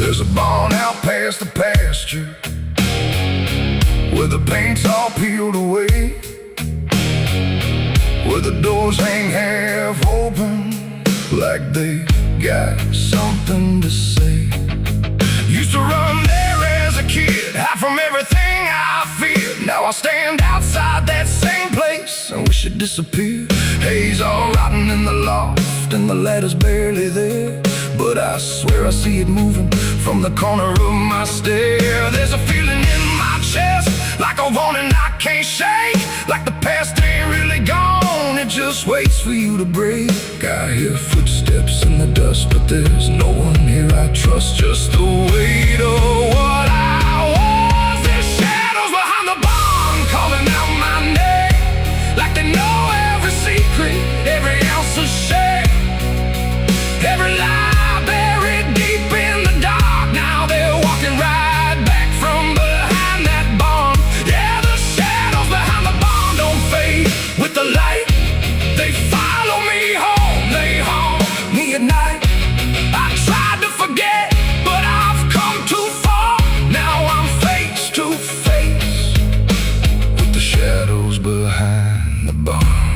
There's a barn out past the pasture where the paint's all peeled away, where the doors hang half open like they got something to say. Used to run there as a kid, hide from everything I feared. Now I stand outside that same place and wish it disappeared. Haze all rotten in the loft and the ladder's barely there, but I swear I see it moving from the corner of my stair. There's a feeling in my chest, like a warning I can't shake, like the past ain't really gone, it just waits for you to break. I hear footsteps in the dust, but there's no one here I trust. Just the weight of what I was. There's shadows behind the barn calling out my name, like they know every secret, every ounce of shame, every lie buried deep in the dark. Now they're walking right back from behind that barn. Yeah, the shadows behind the barn don't fade with the light. They follow me home, they haunt me at night. I tried to forget, but I've come too far. Now I'm face to face with the shadows behind the barn.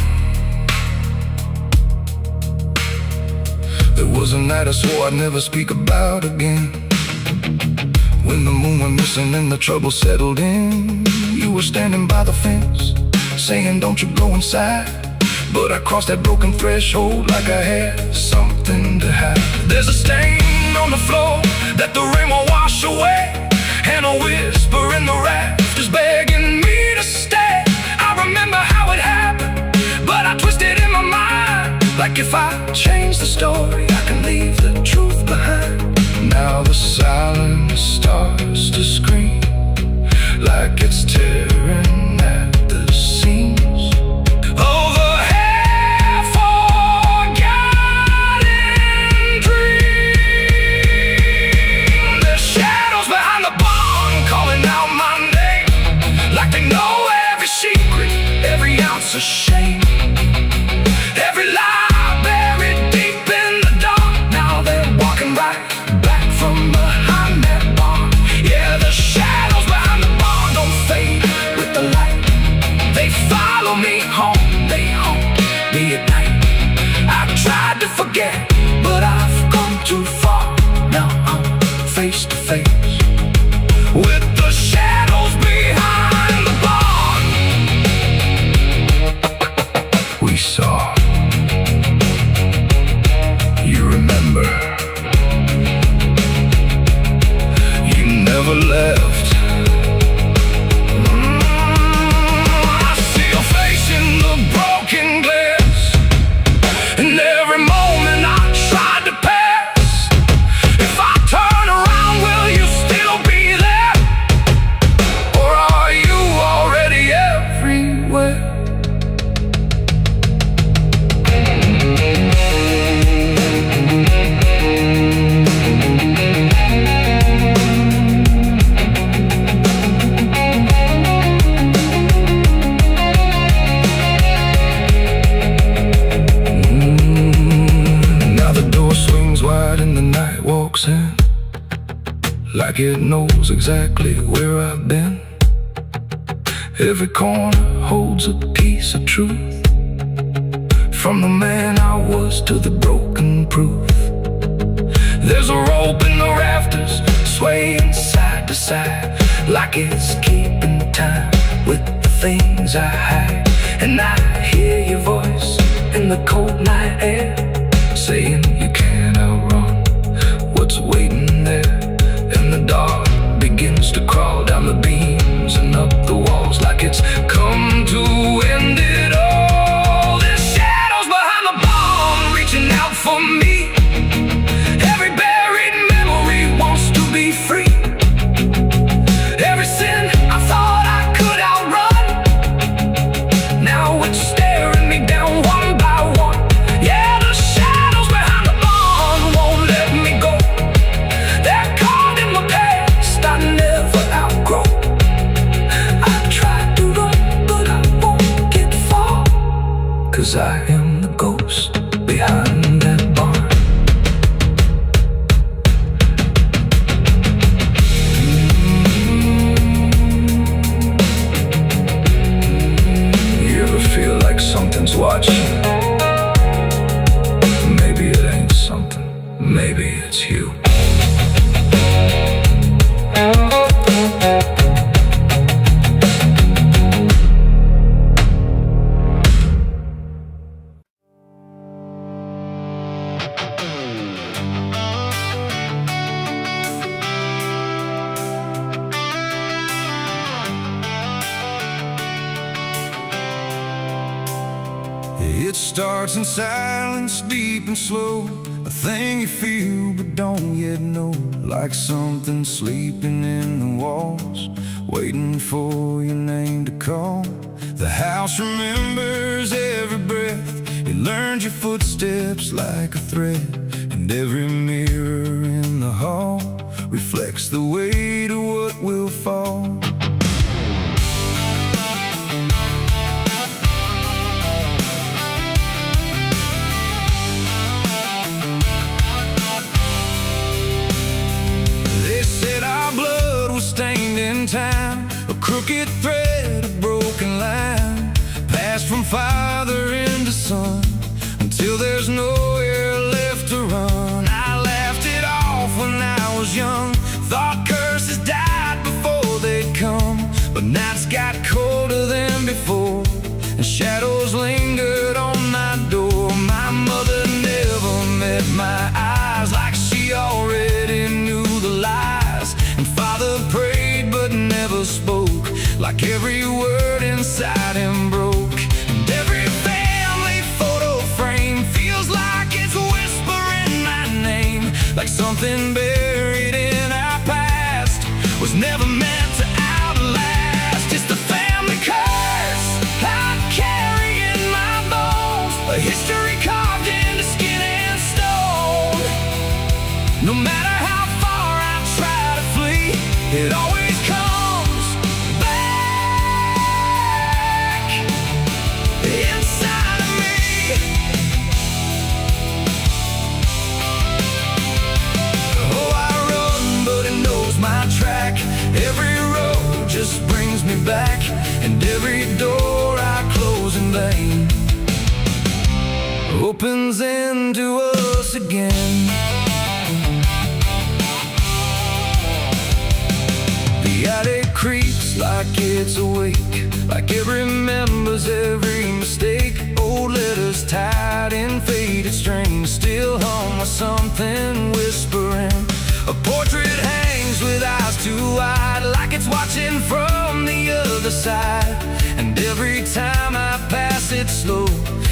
There was a night I swore I'd never speak about again, when the moon went missing and the trouble settled in. You were standing by the fence, saying don't you go inside, but I crossed that broken threshold like I had something to hide. There's a stain on the floor that the rain will wash away, and a whisper in the rafters begging me to stay. I remember how it happened, but I twisted in my mind, like if I change the story, I can leave the truth behind. Now the silence starts to scream, like it's tearing at the seams. A shame, every lie buried deep in the dark. Now they're walking right back from behind that barn. Yeah, the shadows behind the barn don't fade with the light. They follow me home, they haunt me at night. I tried to forget, but I've come too far. Now I'm face to face with the shadows behind the barn. We saw, you remember, you never left. I see your face in the broken glass, and every moment I tried to pass. If I turn around, will you still be there, or are you already everywhere? In, like it knows exactly where I've been. Every corner holds a piece of truth, from the man I was to the broken proof. There's a rope in the rafters, swaying side to side, like it's keeping time with the things I hide. And I hear your voice in the cold night air, saying you can't outrun what's waiting there. And the dark begins to crawl down the beams and up the walls, like it's come to end it all. There's shadows behind the barn reaching out for me. Every buried memory wants to be free. Every sin I thought I could outrun, now it's staring me down one by one. Yeah, the shadows behind starts in silence, deep and slow, a thing you feel but don't yet know. Like something sleeping in the walls, waiting for your name to call. The house remembers every breath, it learns your footsteps like a thread. And every mirror in the hall reflects the weight of what will fall. They said our blood was stained in time, a crooked thread, a broken line, passed from father into son, until there's nowhere left to run. I laughed it off when I was young, thought curses died before they'd come. But nights got colder than before, and shadows lingered on my door. My mother never met my eyes, like she already knew the lies. And father prayed but never spoke, like every word inside him broke. And every family photo frame feels like it's whispering my name, like something buried in our past was never meant to outlast. It's the family curse I carry in my bones, a history carved into skin and stone. No matter how far I try to flee, it always comes back inside of me. Oh, I run, but it knows my track. Every road just brings me back, and every door I close in vain opens into us again. The attic creaks like it's awake, like it remembers every mistake. Old letters tied in faded strings still hung with something whispering. A portrait hangs with eyes too wide, like it's watching from the other side. And every time I pass it slow,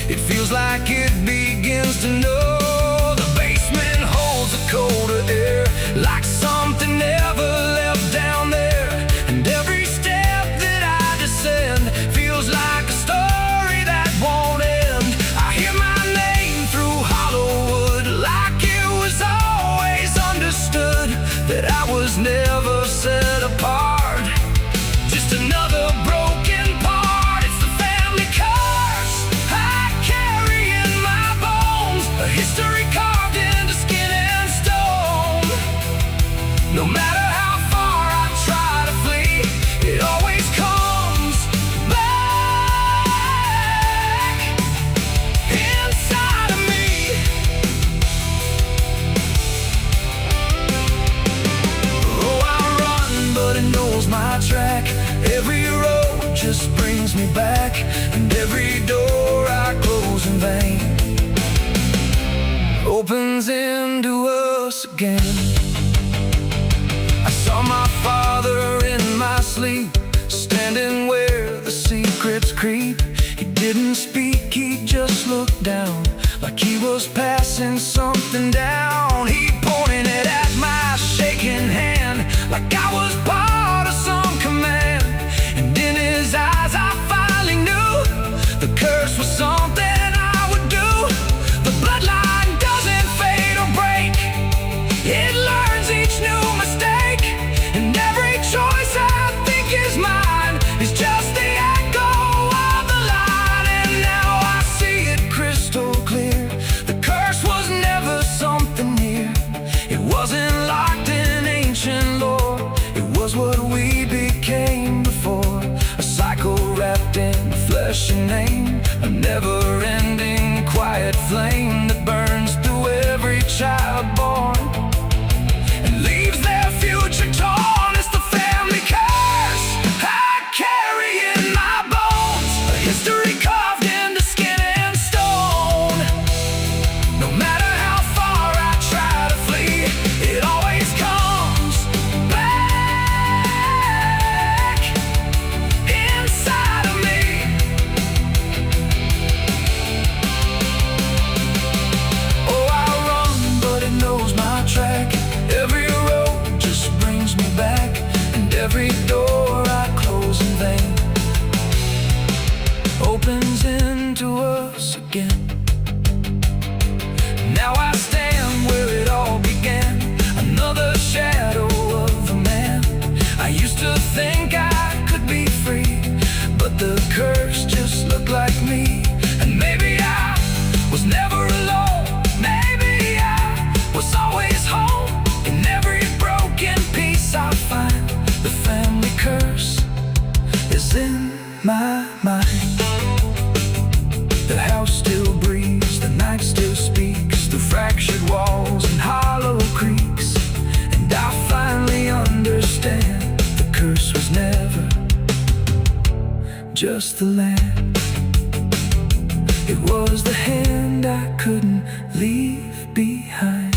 it feels like it begins to know. The basement holds a colder air, like something never left down there. And every step that I descend feels like a story that won't end. I hear my name through Hollywood, like it was always understood that I was never set apart, just another broken part. It's the family curse I carry in my bones, a history carved into skin and stone. No matter how far I try to flee, it always comes back inside of me. Oh, I run, but it knows my track. Every road just brings me back, and every door I close in vain opens into us again. I saw my father in my sleep, standing where the secrets creep. He didn't speak, he just looked down, like he was passing something down. He pointed at my shaking hand, like I was part of some command. And in his eyes I finally knew the curse was something I would do. The bloodline doesn't fade or break, it learns each new mistake. And every choice I think is mine is just the echo of the line. And now I see it crystal clear, the curse was never something near. It wasn't locked in ancient lore, it was what we became before. A cycle wrapped in flesh and name, a never-ending quiet flame that burns through every child born and leaves their future torn. It's the family curse I carry in my bones, a history carved into skin and stone. No matter how far I try to flee, it always comes back inside of me. the land. It was the hand I couldn't leave behind.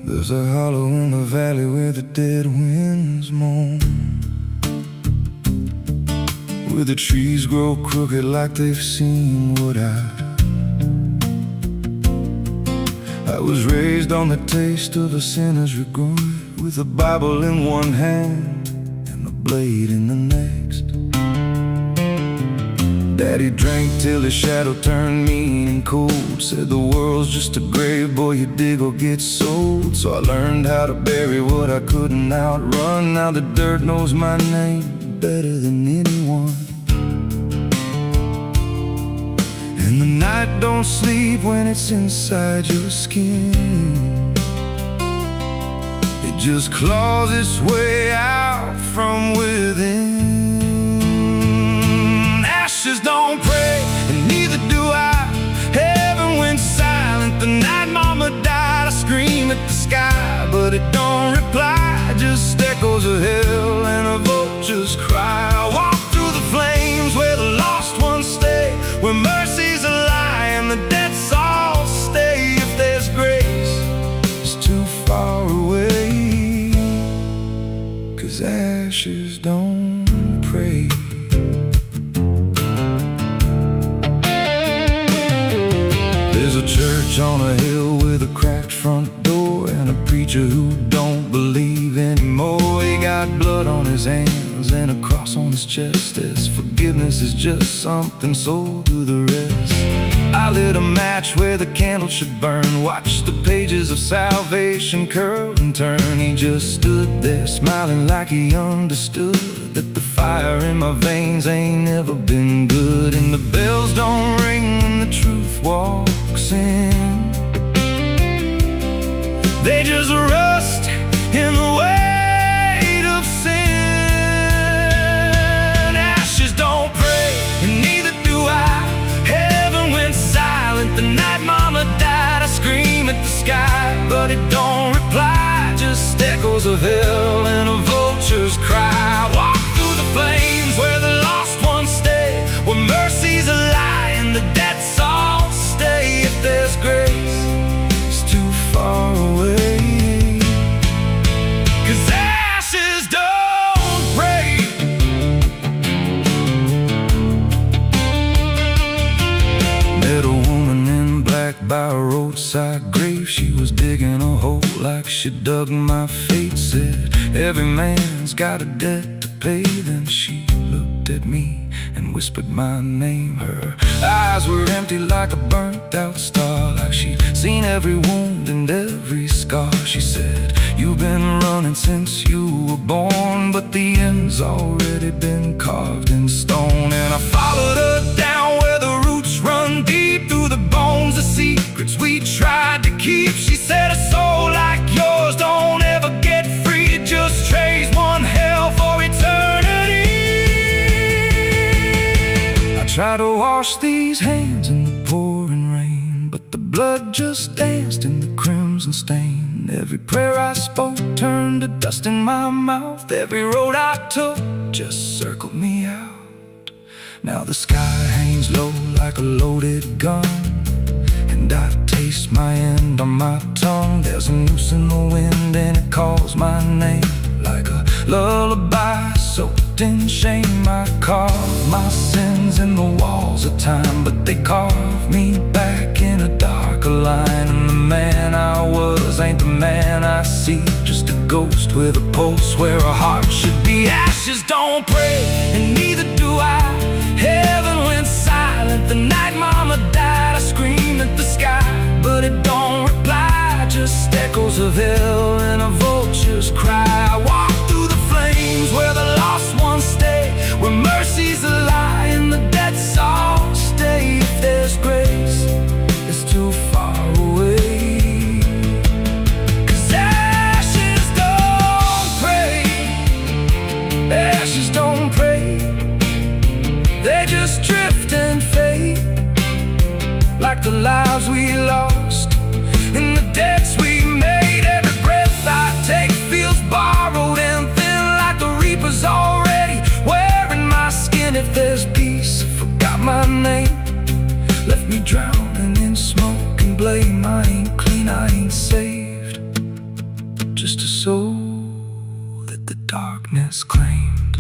There's a hollow in the valley where the dead winds moan, where the trees grow crooked like they've seen what I was raised on the taste of a sinner's regret, with a Bible in one hand and a blade in the next. Daddy drank till his shadow turned mean and cold, said the world's just a grave, boy, you dig or get sold. So I learned how to bury what I couldn't outrun. Now the dirt knows my name better than anyone. And the night don't sleep when it's inside your skin. It just claws its way out from within. Ashes don't pray, and neither do I. Heaven went silent the night mama died. I scream at the sky, but it don't reply. Just echoes of hell and a vulture's cry. I walk through the flames where the lost ones stay, where mercy's a lie and the dead souls stay. If there's grace, it's too far away, 'cause ashes don't pray. There's a church on a hill with a cracked front door, and a preacher who don't believe anymore. He got blood on his hands and a cross on his chest, as forgiveness is just something sold to the rest. I lit a match where the candle should burn, watched the pages of salvation curl and turn. He just stood there smiling like he understood that the fire in my veins ain't never been good. And the bells don't ring when the truth walks in, they just rust in the weight of sin. Ashes don't pray, and neither do I. Heaven went silent the night mama died. I scream at the sky, but it don't reply. Just echoes of hell and a vulture's cry. Walk through the flames where the lost ones stay, where mercy's a lie and the dead souls stay. If there's grace, it's too far away, 'cause ashes don't break. Met a woman in black by a roadside grave. She was digging a hole like she dug my fate. Said every man's got a debt to pay. Then she looked at me and whispered my name. Her eyes were empty like a burnt out star, like she'd seen every wound and every scar. She said, you've been running since you were born, but the end's already been carved in stone. And I followed her down where the roots run deep through the bones, the secrets we tried to keep. She said, a soul like yours don't ever get free. It just trades one hell for eternity. I try to wash these hands in the pouring rain, but the blood just danced in the crimson stain. Every prayer I spoke turned to dust in my mouth. Every road I took just circled me out. Now the sky hangs low like a loaded gun, and I taste my end on my tongue. There's a noose in the wind and it calls my name like a lullaby soaked in shame. I carve my sins in the walls of time, but they carve me back in a darker line. And the man I was ain't the man I see, just a ghost with a pulse where a heart should be. Ashes don't pray, and neither do I. Heaven went silent the night mama died. I screamed at the sky, but it don't reply. of hell and a vulture's cry. I walk through the flames where the lost ones stay, where mercy's a lie and the dead souls stay. If there's grace, it's too far away. 'Cause ashes don't pray, ashes don't pray, they just drift and fade, like the lives we lost and the debts we made. Every breath I take feels borrowed and thin, like the reaper's already wearing my skin. If there's peace, I forgot my name, left me drowning in smoke and blame. I ain't clean, I ain't saved, just a soul that the darkness claimed.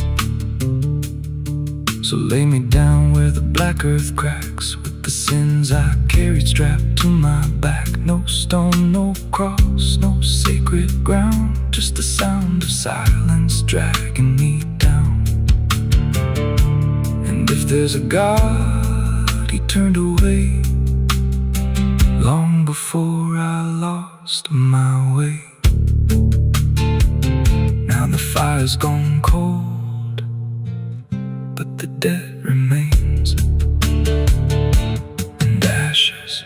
So lay me down where the black earth cracks, with the sins I carried strapped to my back. No stone, no cross, no sacred ground, just the sound of silence dragging me down. And if there's a God, he turned away long before I lost my way. Now the fire's gone cold, but the debt remains, and ashes.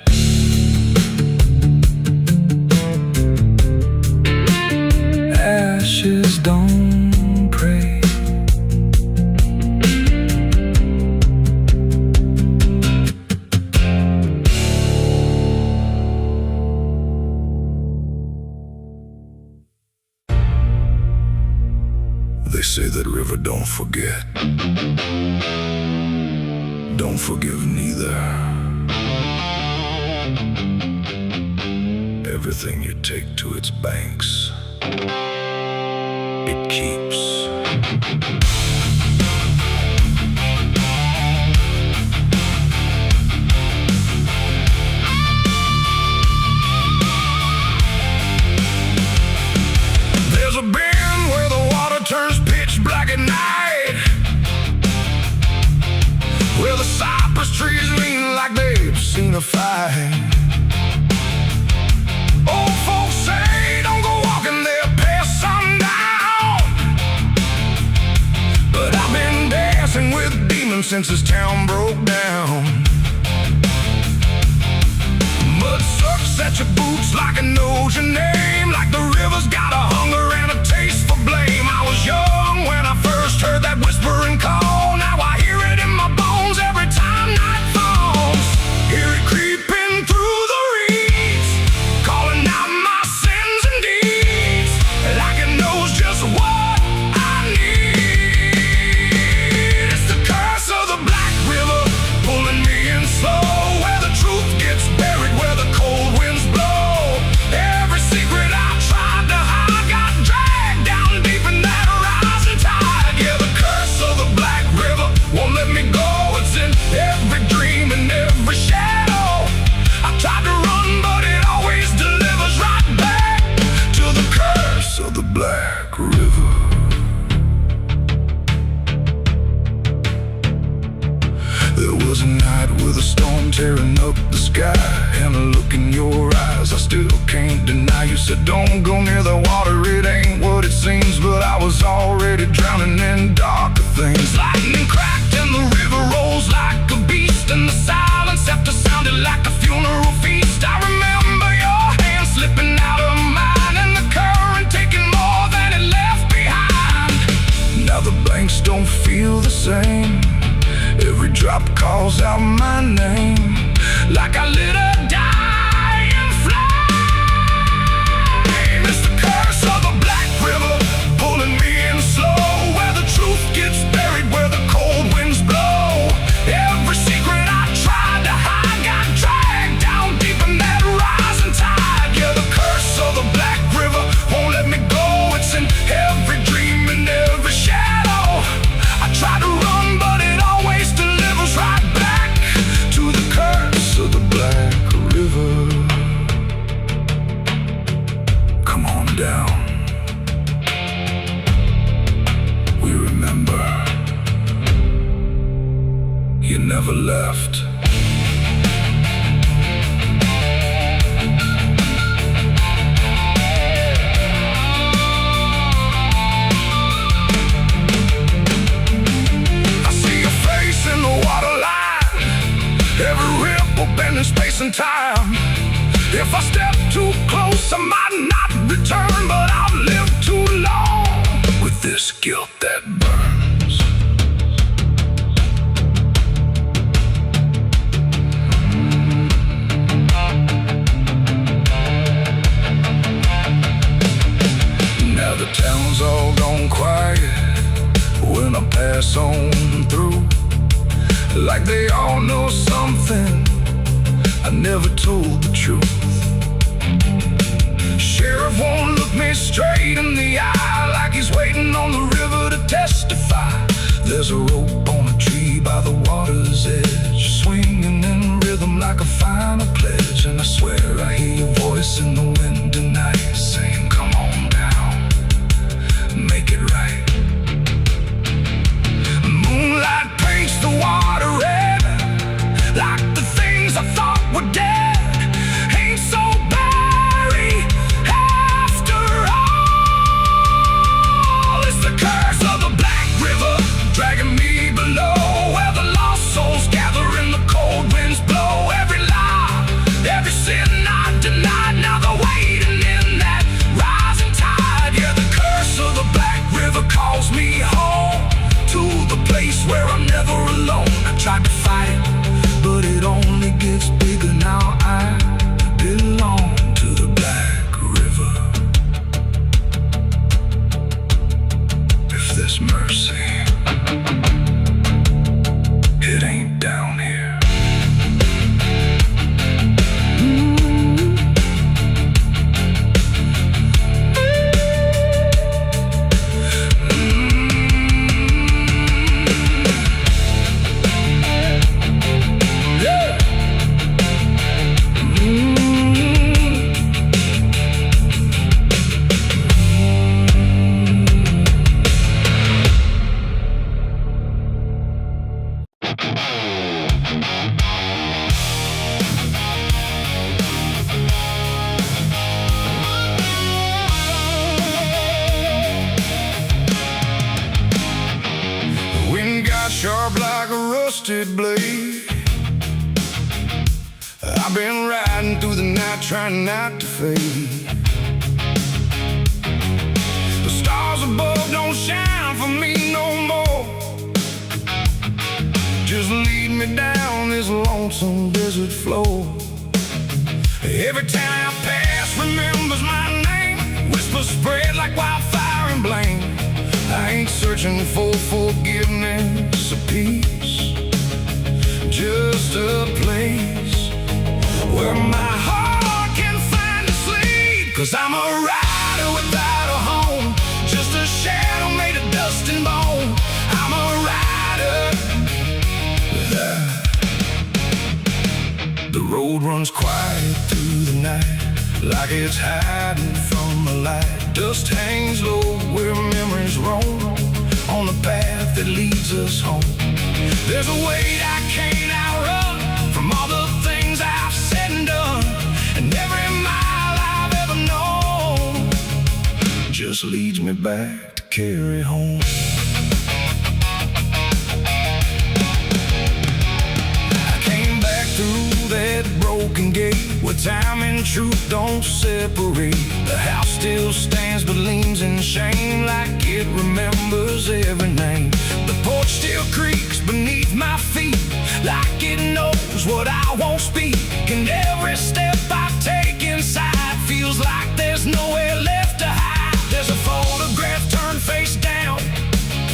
Ashes don't pray. They say that river don't forget, don't forgive neither. Everything you take to its banks, it keeps. There's a bend where the water turns pitch black at night, where the cypress trees lean like they've seen a fight. Old folks say don't go walking there past sundown, but I've been dancing with demons since this town broke down. Mud sucks at your boots like it knows your name, like the river's got a hunger and a taste for blame. I was young when I first heard that whispering call. Now I hear it in my bones every time night falls. Hear it creeping through the reeds, calling out my sins and deeds, like it knows just what I need. It's the curse of the Black River, pulling me in slow, where the truth gets buried, where the cold winds blow. Every secret I tried to hide got dragged down deep in that rising tide. Yeah, the curse of the Black River won't let me go. It's in every dream and every shadow. I tried to run, but it always delivers right back to the curse of the Black River. There was a night with a storm tearing up the sky, and a look in your eyes I still can't deny. You said don't go near the water, it ain't what it seems, but I was already drowning in darker things. Lightning cracked and the river rolls like a beast, and the silence after sounded like a funeral feast. I remember your hand slipping out of mine, and the current taking more than it left behind. Now the banks don't feel the same, every drop calls out my name, like I lit a dying flame. It's the curse of the Black River, pulling me in slow, where the truth gets buried, where the cold winds blow. Every secret I tried to hide got dragged down deep in that rising tide. Yeah, the curse of the Black River won't let me go. It's in every dream and every shadow. I try to run, but it always delivers right back to the curse of the Black River. Come on down, we remember you never left. in time. If I step too close, I might not return, but I've lived too long with this guilt that burns. Now the town's all gone quiet when I pass on through, like they all know something I never told the truth. Sheriff won't look me straight in the eye, like he's waiting on the river to testify. There's a rope on a tree by the water's edge, swinging in rhythm like a final pledge. And I swear I hear your voice in the wind tonight, saying come on down, make it right. Moonlight paints the water red, like the things I thought were dead ain't so blurry after all. It's the curse of the Black River dragging me below, where the lost souls gather and the cold winds blow. Every lie, every sin I denied, now they're waiting in that rising tide. Yeah, the curse of the Black River calls me home, to the place where I'm never alone. I tried to fight it, but it only gets bigger now. I belong to the Black River. If there's mercy, it ain't down here. Sharp like a rusted blade, I've been riding through the night trying not to fade. The stars above don't shine for me no more, just lead me down this lonesome desert floor. Every town I pass remembers my name, whispers spread like wildfire and blame. I ain't searching for forgiveness or peace, just a place where my heart can find a sleep. 'Cause I'm a rider without a home, just a shadow made of dust and bone. I'm a rider. The road runs quiet through the night, like it's hiding from the light. Dust hangs low where memories roam, on the path that leads us home. There's a weight I can't outrun, from all the things I've said and done, and every mile I've ever known just leads me back to carry home. I came back through that broken gate, where time and truth don't separate. The house still stands but leans in shame, like it remembers every name. The porch still creaks beneath my feet, like it knows what I won't speak. And every step I take inside feels like there's nowhere left to hide. There's a photograph turned face down,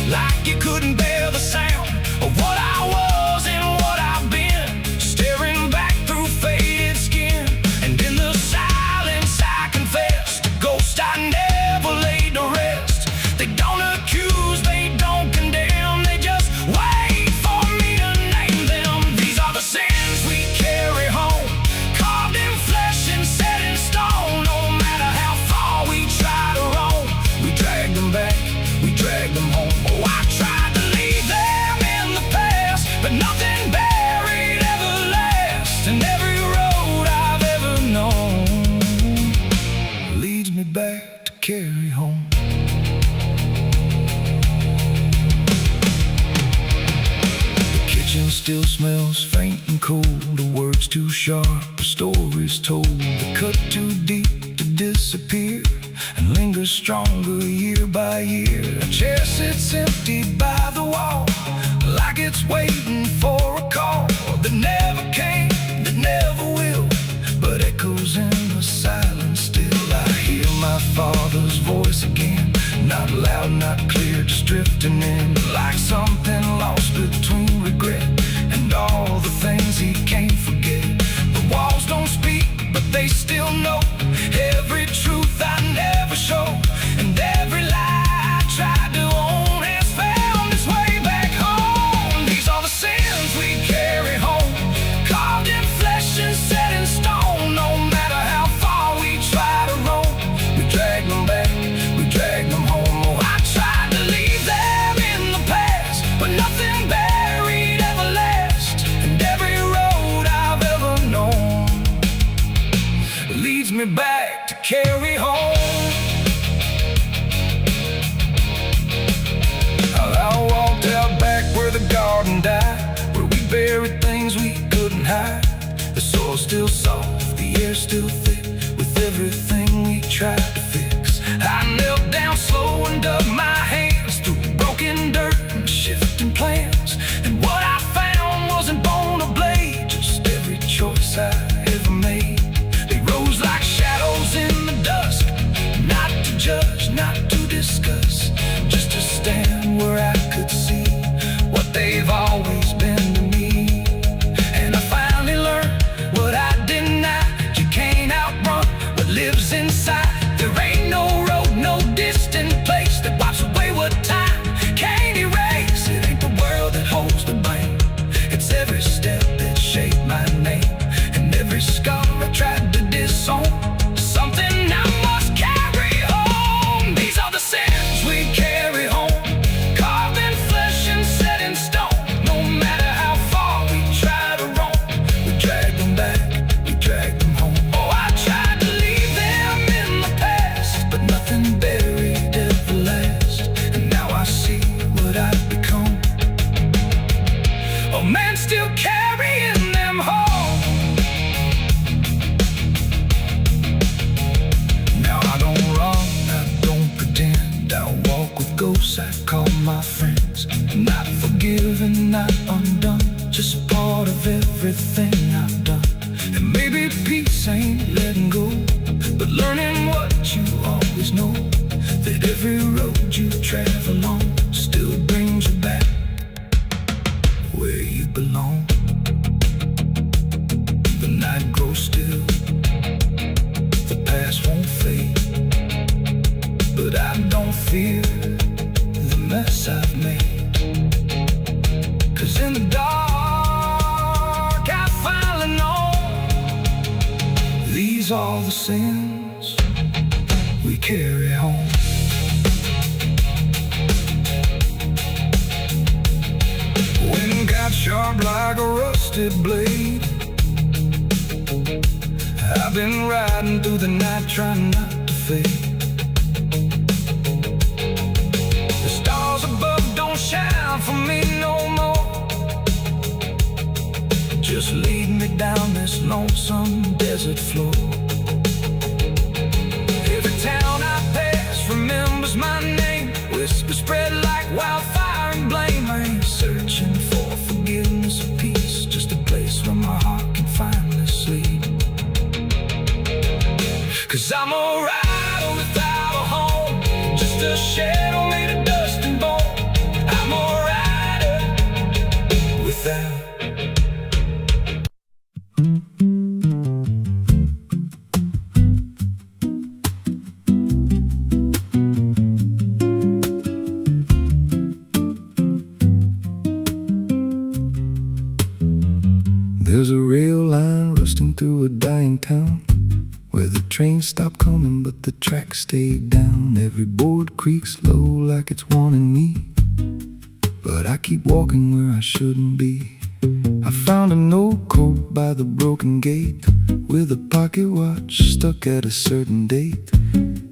like you couldn't bear the sound of what I was and what I've been, staring back through faded skin. And in the silence I confess, the ghost I never laid to rest. They don't accuse, they don't condemn, they just wait for me to name them. These are the sins we carry kitchen still smells faint and cold. The words too sharp, the stories told. The cut too deep to disappear and linger stronger year by year. A chair sits empty by the wall, like it's waiting for a call that never came, that never will, but echoes in the silence still. I hear my father's voice again, not loud, not clear, just drifting in, like something lost between regret and all the things he can't forget. The walls don't speak, but they still know every truth I never showed, and every lie I tried to own has found its way back home. These are the sins we carry home, carved in flesh and set in stone. No matter how far we try to roam, we drag them back, we drag them home. Oh, I tried to leave them in the past, but nothing buried ever lasts, and every road I've ever known leads me back to carry home. I walked out back where the garden died, where we buried things we couldn't hide. The soil's still soft, the air's still thick, with everything we tried to fix. I knelt down slow and dug my hands through broken dirt and shifting plans, and what I found wasn't bone or blade, just every choice I ever made. They rose like shadows in the dusk, not to judge, not to discuss, just to stand where I could see what they've always been to me. And I finally learned what I denied: you can't outrun what lives inside. There ain't no road, no distant place that wipes away what time can't erase. It ain't the world that holds the blame, it's every step that shaped my name, and every scar I tried to disown, something I must carry home. These are the sins we carry home, carved in flesh and set in stone. No matter how far we try to roam, we drag them back, we drag them home. Oh, I tried to leave them in the past, but nothing buried ever lasts, and now I see what I've become, a man still carrying them home. Now I don't run, I don't pretend, I walk with ghosts I call my friends. Not forgiven, not undone, just part of everything I've done. And maybe peace ain't letting go, but learning what you always know, that every road you travel on still brings you back where you belong. The night grows still, the past won't fade, but I don't fear the mess I've made, 'cause in the dark I finally know these are the sins we carry home. Wind got sharp like a rusted blade, I've been riding through the night trying not to fade. The stars above don't shine for me no more, just lead me down this lonesome desert floor. Every town I pass remembers my name, whispers spread like wildfire and blame. I ain't searching for forgiveness or peace, just a place where my heart can finally sleep. 'Cause I'm a rider without a home, just a shadow made of dust and bone. I'm a rider without. There's a rail line rusting through a dying town, where the trains stop coming but the tracks stay down. Every board creaks low like it's warning me, but I keep walking where I shouldn't be. I found a note code by the broken gate, with a pocket watch stuck at a certain date,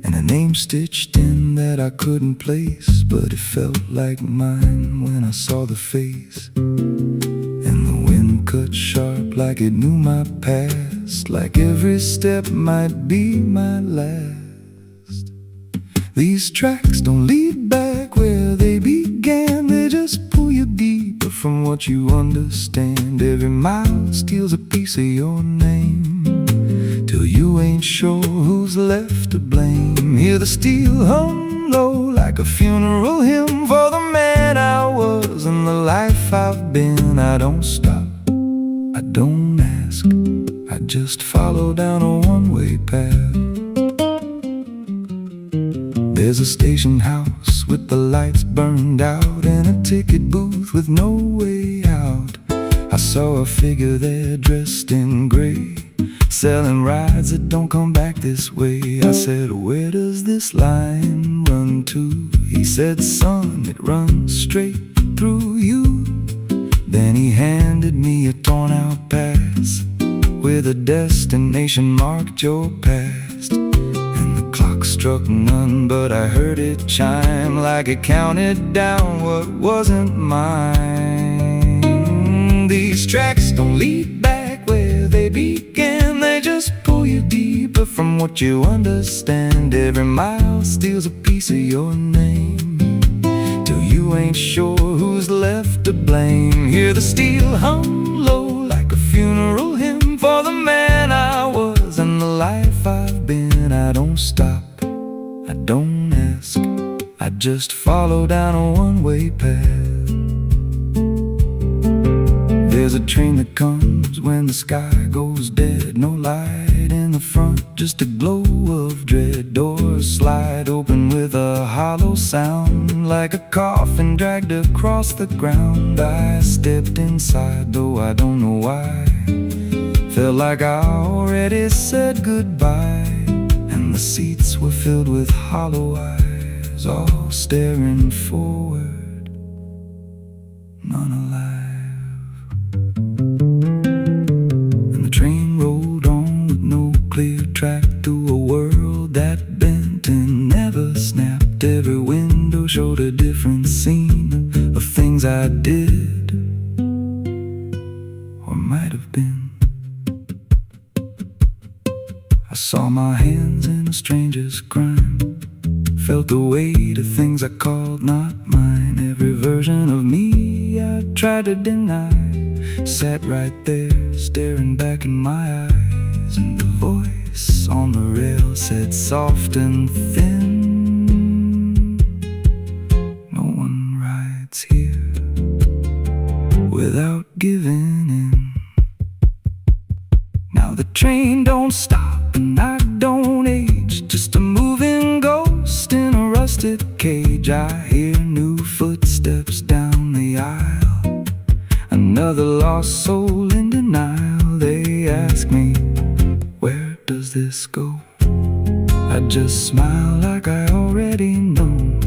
and a name stitched in that I couldn't place, but it felt like mine when I saw the face. but sharp, like it knew my past, like every step might be my last. These tracks don't lead back where they began, they just pull you deeper from what you understand. Every mile steals a piece of your name, till you ain't sure who's left to blame. Hear the steel hum low like a funeral hymn for the man I was and the life I've been. I don't stop, I don't ask, I just follow down a one-way path. There's a station house with the lights burned out and a ticket booth with no way out. I saw a figure there dressed in gray, selling rides that don't come back this way. I said, where does this line run to? He said, son, it runs straight through you. Then he handed me a torn out pass with a destination marked your past. And the clock struck none, but I heard it chime like it counted down what wasn't mine. These tracks don't lead back where they began, they just pull you deeper from what you understand. Every mile steals a piece of your name, till you ain't sure who's left to blame. Hear the steel hum low like a funeral hymn for the man I was and the life I've been. I don't stop, I don't ask, I just follow down a one-way path. There's a train that comes when the sky goes dead, no light in the front, just a glow of dread. Doors slide open with a hollow sound, like a coffin dragged across the ground. I stepped inside, though I don't know why, felt like I already said goodbye. And the seats were filled with hollow eyes, all staring forward, none alive. And the train rolled on with no clear track through a world that bent and never snapped. Every window showed a different scene of things I did or might have been. I saw my hands in a stranger's crime, felt the weight of things I called not mine. Every version of me I tried to deny sat right there, staring back in my eyes. And the voice on the rail said soft and thin, no one rides here without giving in. Now the train don't stop and I don't age, just a moving ghost in a rusted cage. I hear new footsteps down the aisle, another lost soul in denial. They ask me, where does this go? I just smile like I already know,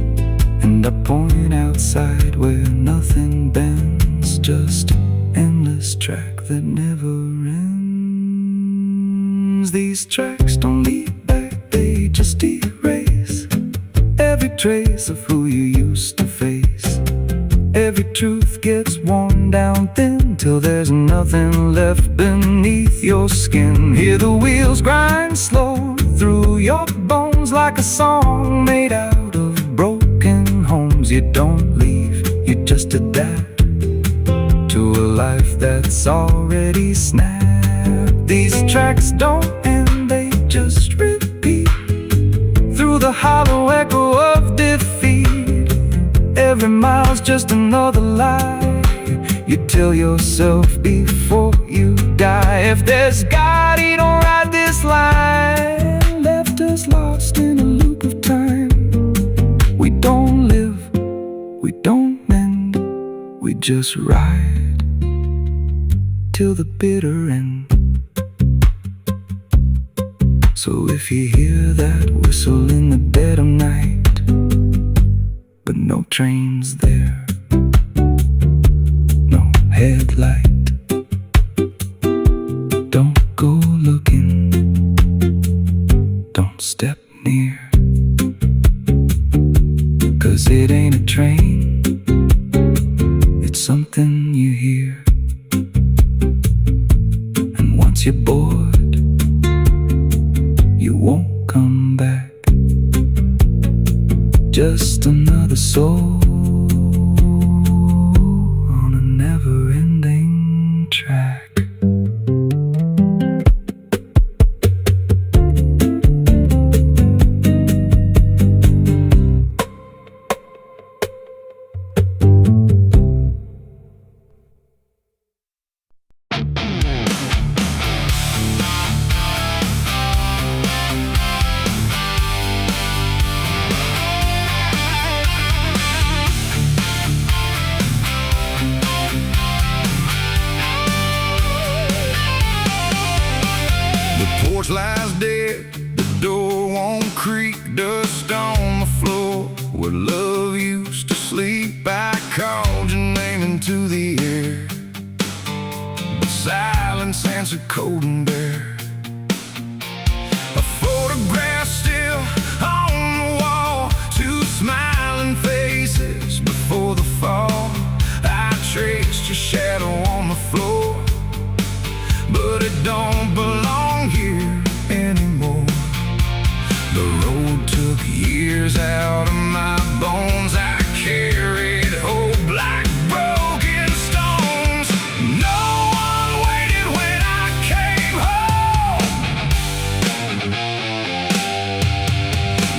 and I point outside where nothing bends, just an endless track that never ends. These tracks don't lead back, they just erase every trace of who you used to face. Every truth gets worn down thin, till there's nothing left beneath your skin. Hear the wheels grind slow through your bones, like a song made out of broken homes. You don't leave, you just adapt to a life that's already snapped. These tracks don't end, they just repeat through the hollow echo of defeat. Every mile's just another lie you tell yourself before you die. If there's God, he don't write this line, left us lost in a loop of time. We don't live, we don't mend, we just ride till the bitter end. So if you hear that whistle in the dead of night, but no train's there, no headlight, don't go looking, don't step near, 'cause it ain't a train, it's something you hear. once you're bored, you won't come back. Just another soul on a never-ending track. Lies dead, the door won't creak, dust on the floor where love used to sleep. I called your name into the air, but silence answered cold and bare. A photograph still on the wall, two smiling faces before the fall. I traced your shadow on the floor, but it don't belong here anymore. The road took years out of my bones. I carried hope like broken stones. No one waited when I came home.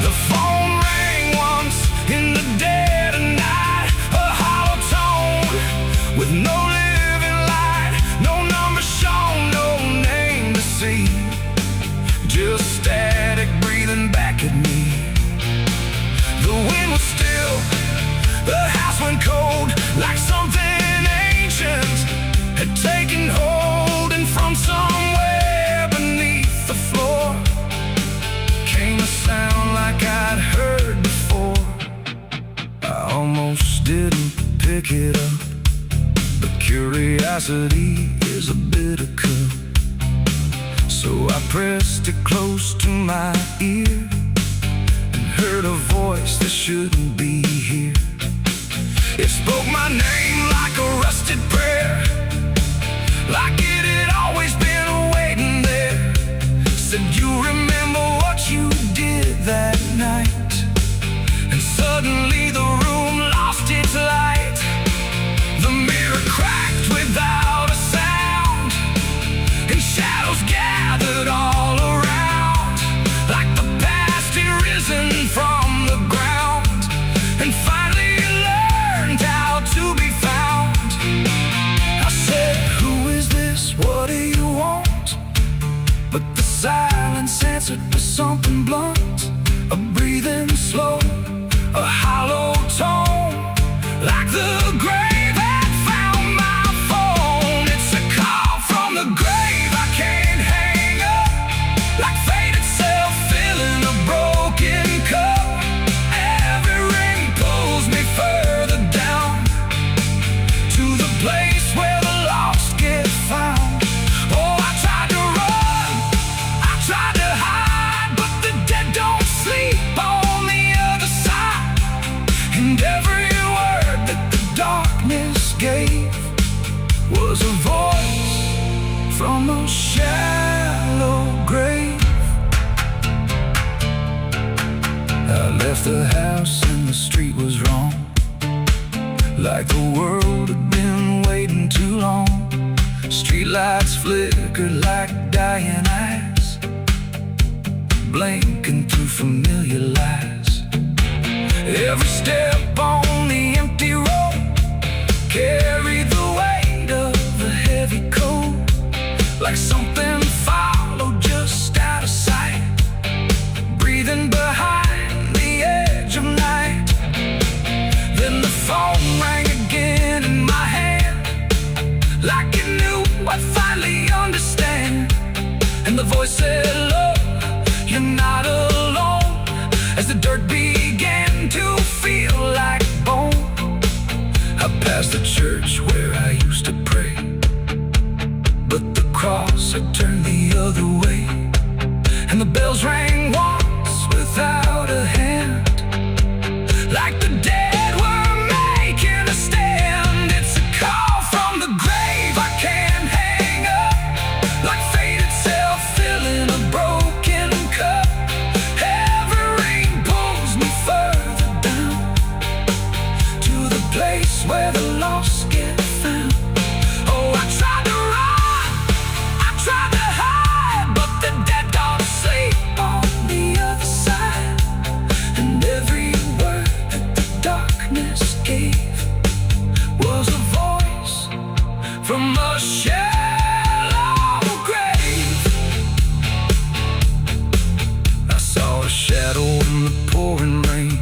The phone rang once in the dead of night, a hollow tone with no living light, no number shown, no name to see. Just static breathing back at me. The wind was still, the house went cold, like something ancient had taken hold. And from somewhere beneath the floor came a sound like I'd heard before. I almost didn't pick it up, but curiosity is a bitter cup. So I pressed it close to my ear and heard a voice that shouldn't be here. It spoke my name like a rusted prayer, like it had always been waiting there. Said, you remember what you did that night? And suddenly the room lost its light. The mirror cracked without a sound, and shadows gathered all around, like the past had risen from the ground and finally learned how to be found. I said, who is this? What do you want? But the silence answered with something blunt, a breathing slow, a hollow tone, like the grave had found my phone. It's a call from the grave I can't hang up, like fate itself filling a broken cup. Every ring pulls me further down to the place where the lost get found. Oh, I tried to run, I tried to hide, but the dead don't sleep on the other side. And every word that the darkness gave was a voice from a shallow grave. I left the house and the street was wrong, like the world had been waiting too long. Streetlights flickered like dying eyes, blinking through familiar lies. Every step on the empty road carried the weight of a heavy coat, like something followed just out of sight, breathing behind the edge of night. Then the phone rang again in my hand, like it knew I'd finally understand. And the voice said, look, you're not alone. As the dirt began to feel like bone, I passed the church where I used to pray, but the cross had turned the other way. And the bells rang once without a hand, like the dead were making a stand. It's a call from the grave I can't hang up, like fate from a shallow grave. I saw a shadow in the pouring rain,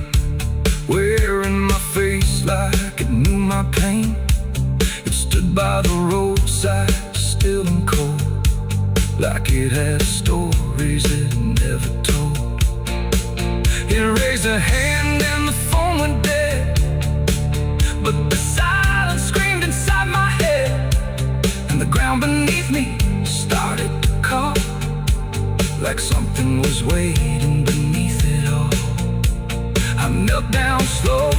wearing my face like it knew my pain. It stood by the roadside, still and cold, like it had stories it never told. It raised a hand and the phone went dead, but the silence screamed inside my head, and the ground beneath me started to call, like something was waiting beneath it all. I knelt down slow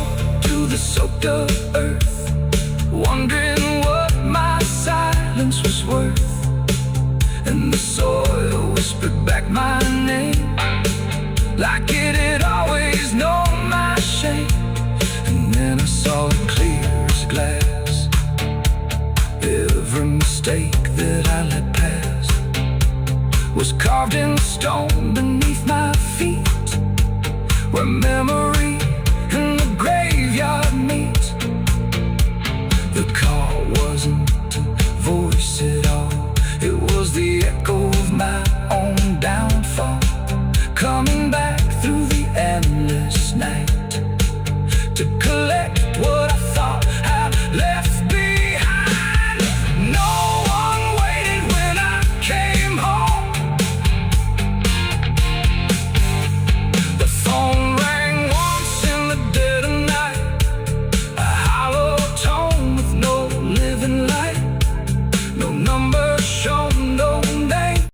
to the soaked up earth, wondering what my silence was worth. And the soil whispered back my name, like it had always known my shame. And then I saw it clear as glass, every mistake that I let pass was carved in stone beneath my feet, where memory and the graveyard meet. The call wasn't a voice at all, it was the echo of my own downfall, coming back through the endless night to collect what I thought I'd left behind. No one waited when I came home. The phone rang once in the dead of night, a hollow tone with no living light, no number shown, no name.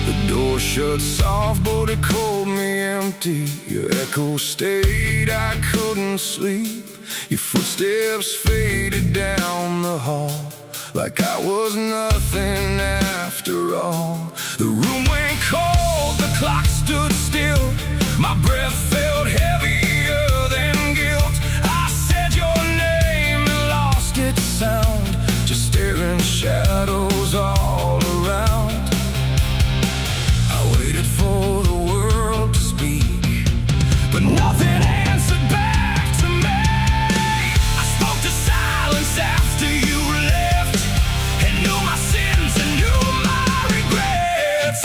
The door shut soft, but it called me empty. Your echo stayed, I couldn't sleep. Your footsteps faded down the hall, like I was nothing after all. The room went cold, the clock stood still, my breath felt heavier than guilt. I said your name and lost its sound, just staring shadows all around. I waited for the world to speak, but nothing answered back to me. I spoke to silence after you left, and knew my sins and knew my regrets.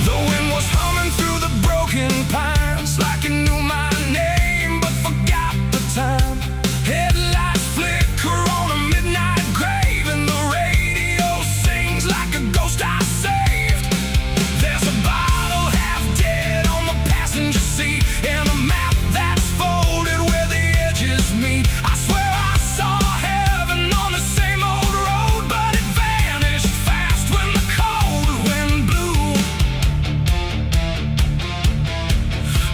The wind was humming through the broken pines, like it knew my name but forgot the time. Headlights flicker on a midnight grave, and the radio sings like a ghost I saved. There's a bottle half dead on the passenger seat, and a map that's folded where the edges meet. I swear I saw heaven on the same old road, but it vanished fast when the cold wind blew.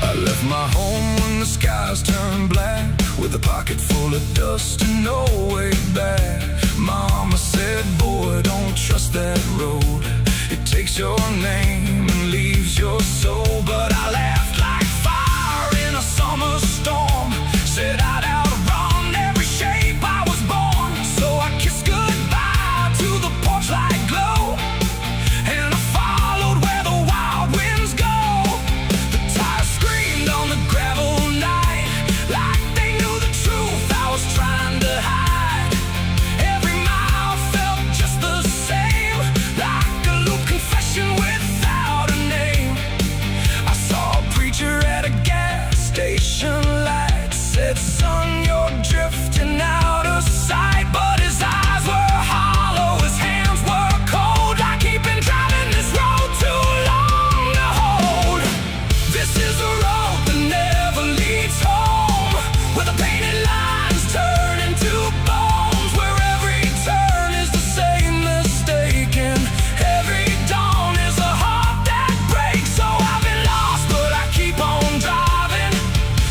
I left my home when the skies turned black, with a pocket full of dust and no way back. Mama said, boy, don't trust that road, it takes your name and leaves your soul. But I laughed like fire in a summer storm, said I'd outrun every shape I was born. So I kissed goodbye to the porch light glow, and I followed where the wild winds go. The tires screamed on the gravel night, like they knew the truth I was trying to hide. Every mile felt just the same, like a loop confession without a name. I saw a preacher at a gas station light, said, son, you're drifting out of sight. But his eyes were hollow, his hands were cold, like he'd been driving this road too long to hold. This is a road that never leads home, where the painted lines turn into bones, where every turn is the same mistake, and every dawn is a heart that breaks. So I've been lost, but I keep on driving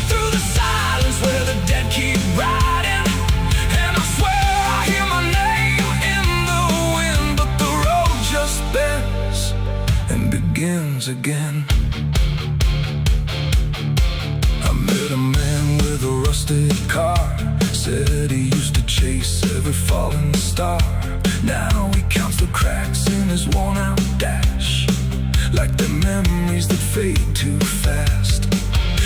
through the silence where the dead keep riding. And I swear I hear my name in the wind, but the road just bends and begins again. I met a man with a rusty rusted car. Said he used to chase every falling star. Now he counts the cracks in his worn-out dash, like the memories that fade too fast.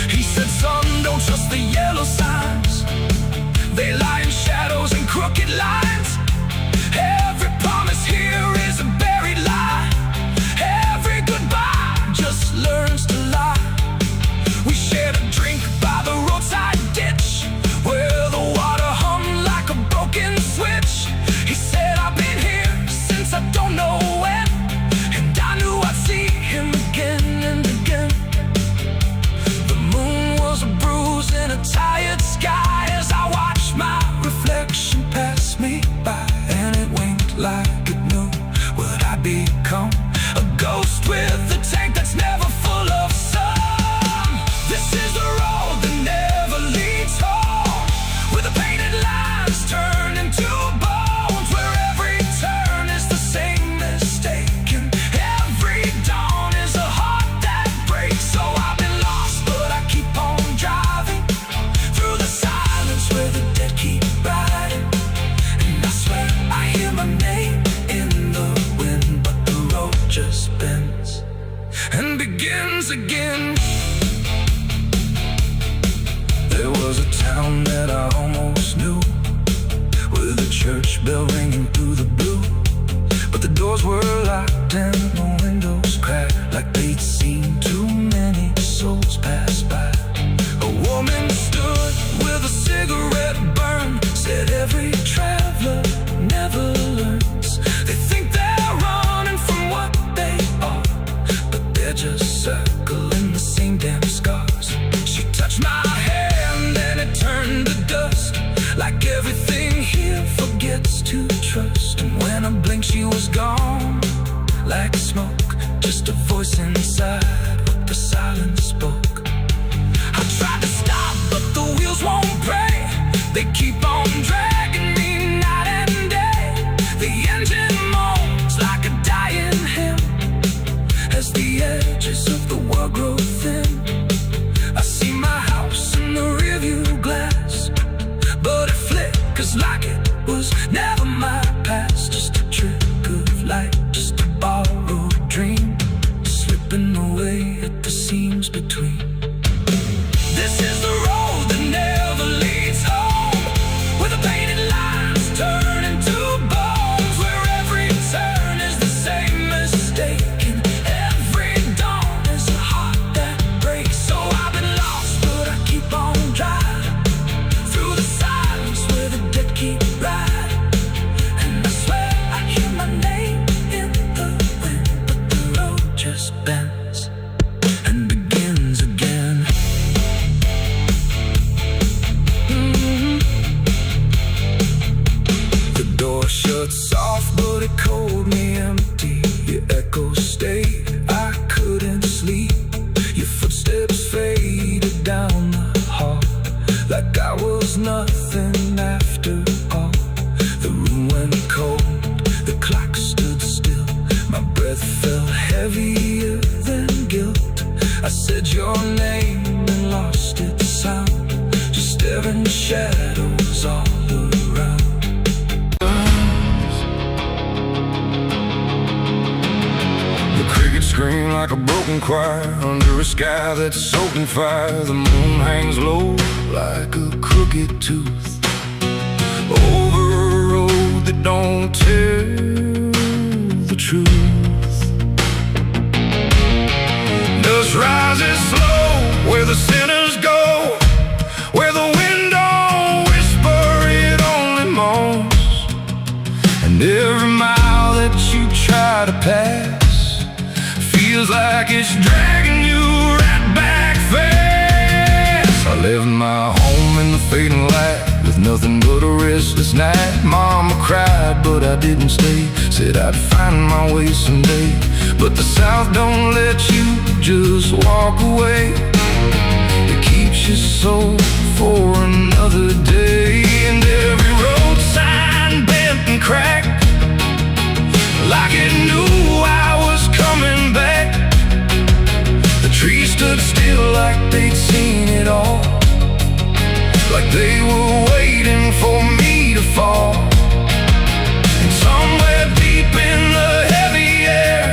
He said, son, don't trust the yellow signs. They lie in shadows and crooked lines. Every promise here is a buried lie. Every goodbye just learns to lie. We shared a drink by the roadside ditch, where the water hummed like a broken switch. He said, I've been here since I don't know when, and I knew I'd see him again and again. The moon was a bruise in a tired sky as I watched my reflection pass me by, and it winked like it knew what I'd become. A ghost with a tank that's never full of sun. This is the road that never leads home, where the painted lines turn into bones, where every turn is the same mistake, and every dawn is a heart that breaks. So I've been lost, but I keep on driving through the silence where the dead keep riding. And I swear I hear my name in the wind, but the road just bends and begins again. There was a town that I almost knew, with a church bell ringing through the blue, but the doors were locked and the windows cracked, like they'd seen too many souls pass by. A woman stood with a cigarette burn, said every traveler never learns. They think they're running from what they are, but they're just circling the same damn scars. She touched my hand and it turned to dust, like everything here forgets to trust. And when I blinked she was gone, like smoke, just a voice inside what the silence spoke. I tried to stop but the wheels won't break, they keep on dragging me night and day. The engine moans like a dying hymn as the edges of the world grow thin. I see my house in the rearview glass, but it flickers like it was never my past. Just a trick of light, just a borrowed dream, slipping away at the seams between. This is the road that never leads home, where the painted lines turn into bones, where every turn is the same mistake, and every dawn is a heart that breaks. So I've been lost, but I keep on driving through the silence where the dead keep riding. And I swear I hear my name in the wind, but the road just bends and begins again. The door shut soft, but it cold me empty. Your echo stayed, I couldn't sleep. Your footsteps faded down the hall, like I was nothing after all. The room went cold, the clock stood still. My breath felt heavier than guilt. I said your name and lost its sound, just staring shadows all around. The crickets scream like a broken choir under a sky that's soaked in fire. The moon hangs low like a crooked tooth over a road that don't tell the truth. Dust rises slow where the sinners go, where the wind don't whisper, it only moans. And every mile that you try to pass feels like it's dragging you right back fast. I left my home in the fading light with nothing but a restless night. Mama cried, but I didn't stay. Said I'd find my way someday, but the South don't let you just walk away. It keeps your soul for another day. And every road sign bent and cracked, like it knew I was coming back. The trees stood still like they'd seen it all, like They were waiting for me to fall. And somewhere deep in the heavy air,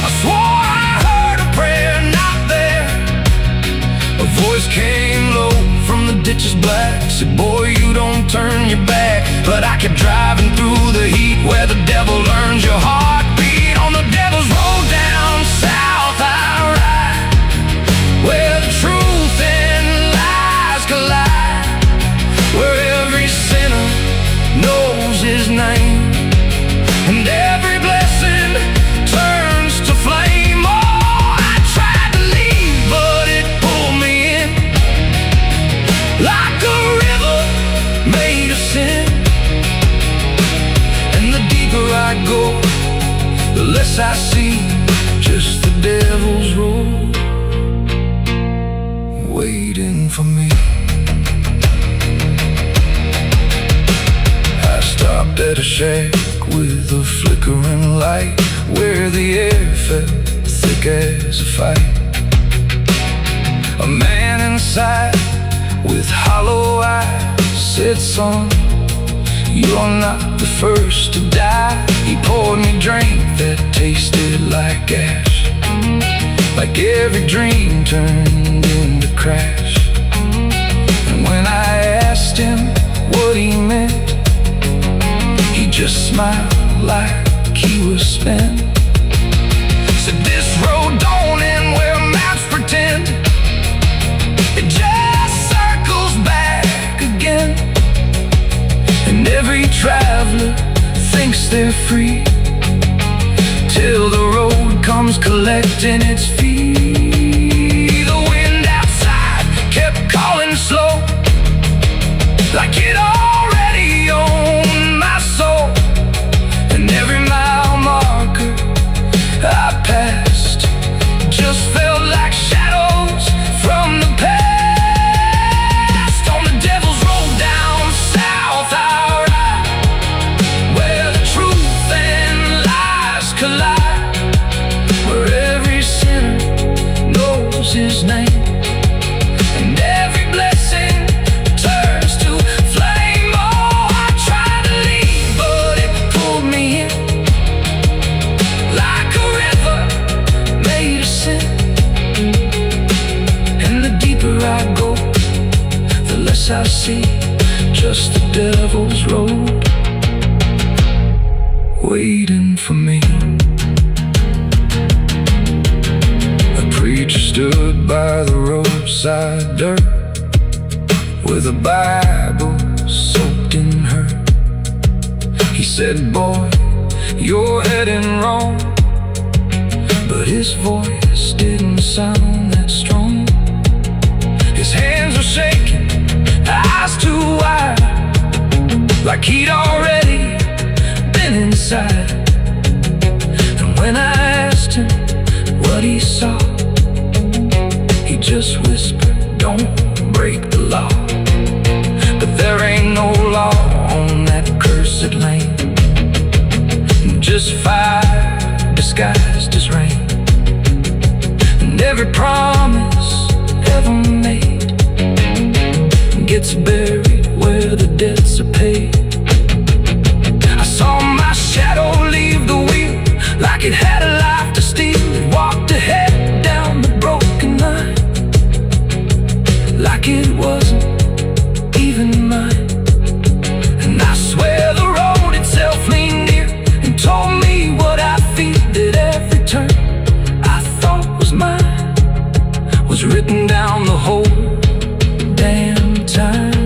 I swore I heard a prayer not there. A voice came low from the ditches black, said, boy, you don't turn your back. But I kept driving through the heat where the devil learns your heartbeat. On the devil's road down south I ride, where the truth and lies collide, where every sinner knows his name, and every blessing turns to flame. Oh, I tried to leave, but it pulled me in, like a river made of sin. And the deeper I go, the less I see, just the devil's road waiting for me. I stopped at a shack with a flickering light, where the air felt thick as a fight. A man inside with hollow eyes said, son, you're not the first to die. He poured me a drink that tasted like ash, like every dream turned into crash. And when I asked him what he meant, he just smiled like he was spent. Said, this road don't end where maps pretend, it just circles back again. And every traveler thinks they're free, till the road comes collecting its fee. The wind outside kept calling slow, like it already owned my soul. And every mile marker I passed just felt like shadows from the past. On the devil's road down south I ride, where the truth and lies collide, where every sinner knows his name, and every blessing turns to flame. Oh, I tried to leave, but it pulled me in, like a river made of sin. And the deeper I go, the less I see, just the devil's road waiting for me. A preacher stood by the roadside dirt, with a Bible soaked in her. He said, boy, you're heading wrong. But his voice didn't sound that strong. His hands were shaking, eyes too wide, like he'd already been inside. And when I asked him what he saw, he just whispered, don't break the law. But there ain't no law on that cursed lane, just fire disguised as rain. And every promise ever made gets buried where the debts are paid. I saw my shadow leave the wheel, like it had a life to steal. It walked ahead down the broken line, like it wasn't even mine. And I swear the road itself leaned near and told me what I feel, that every turn I thought was mine was written down the whole damn time.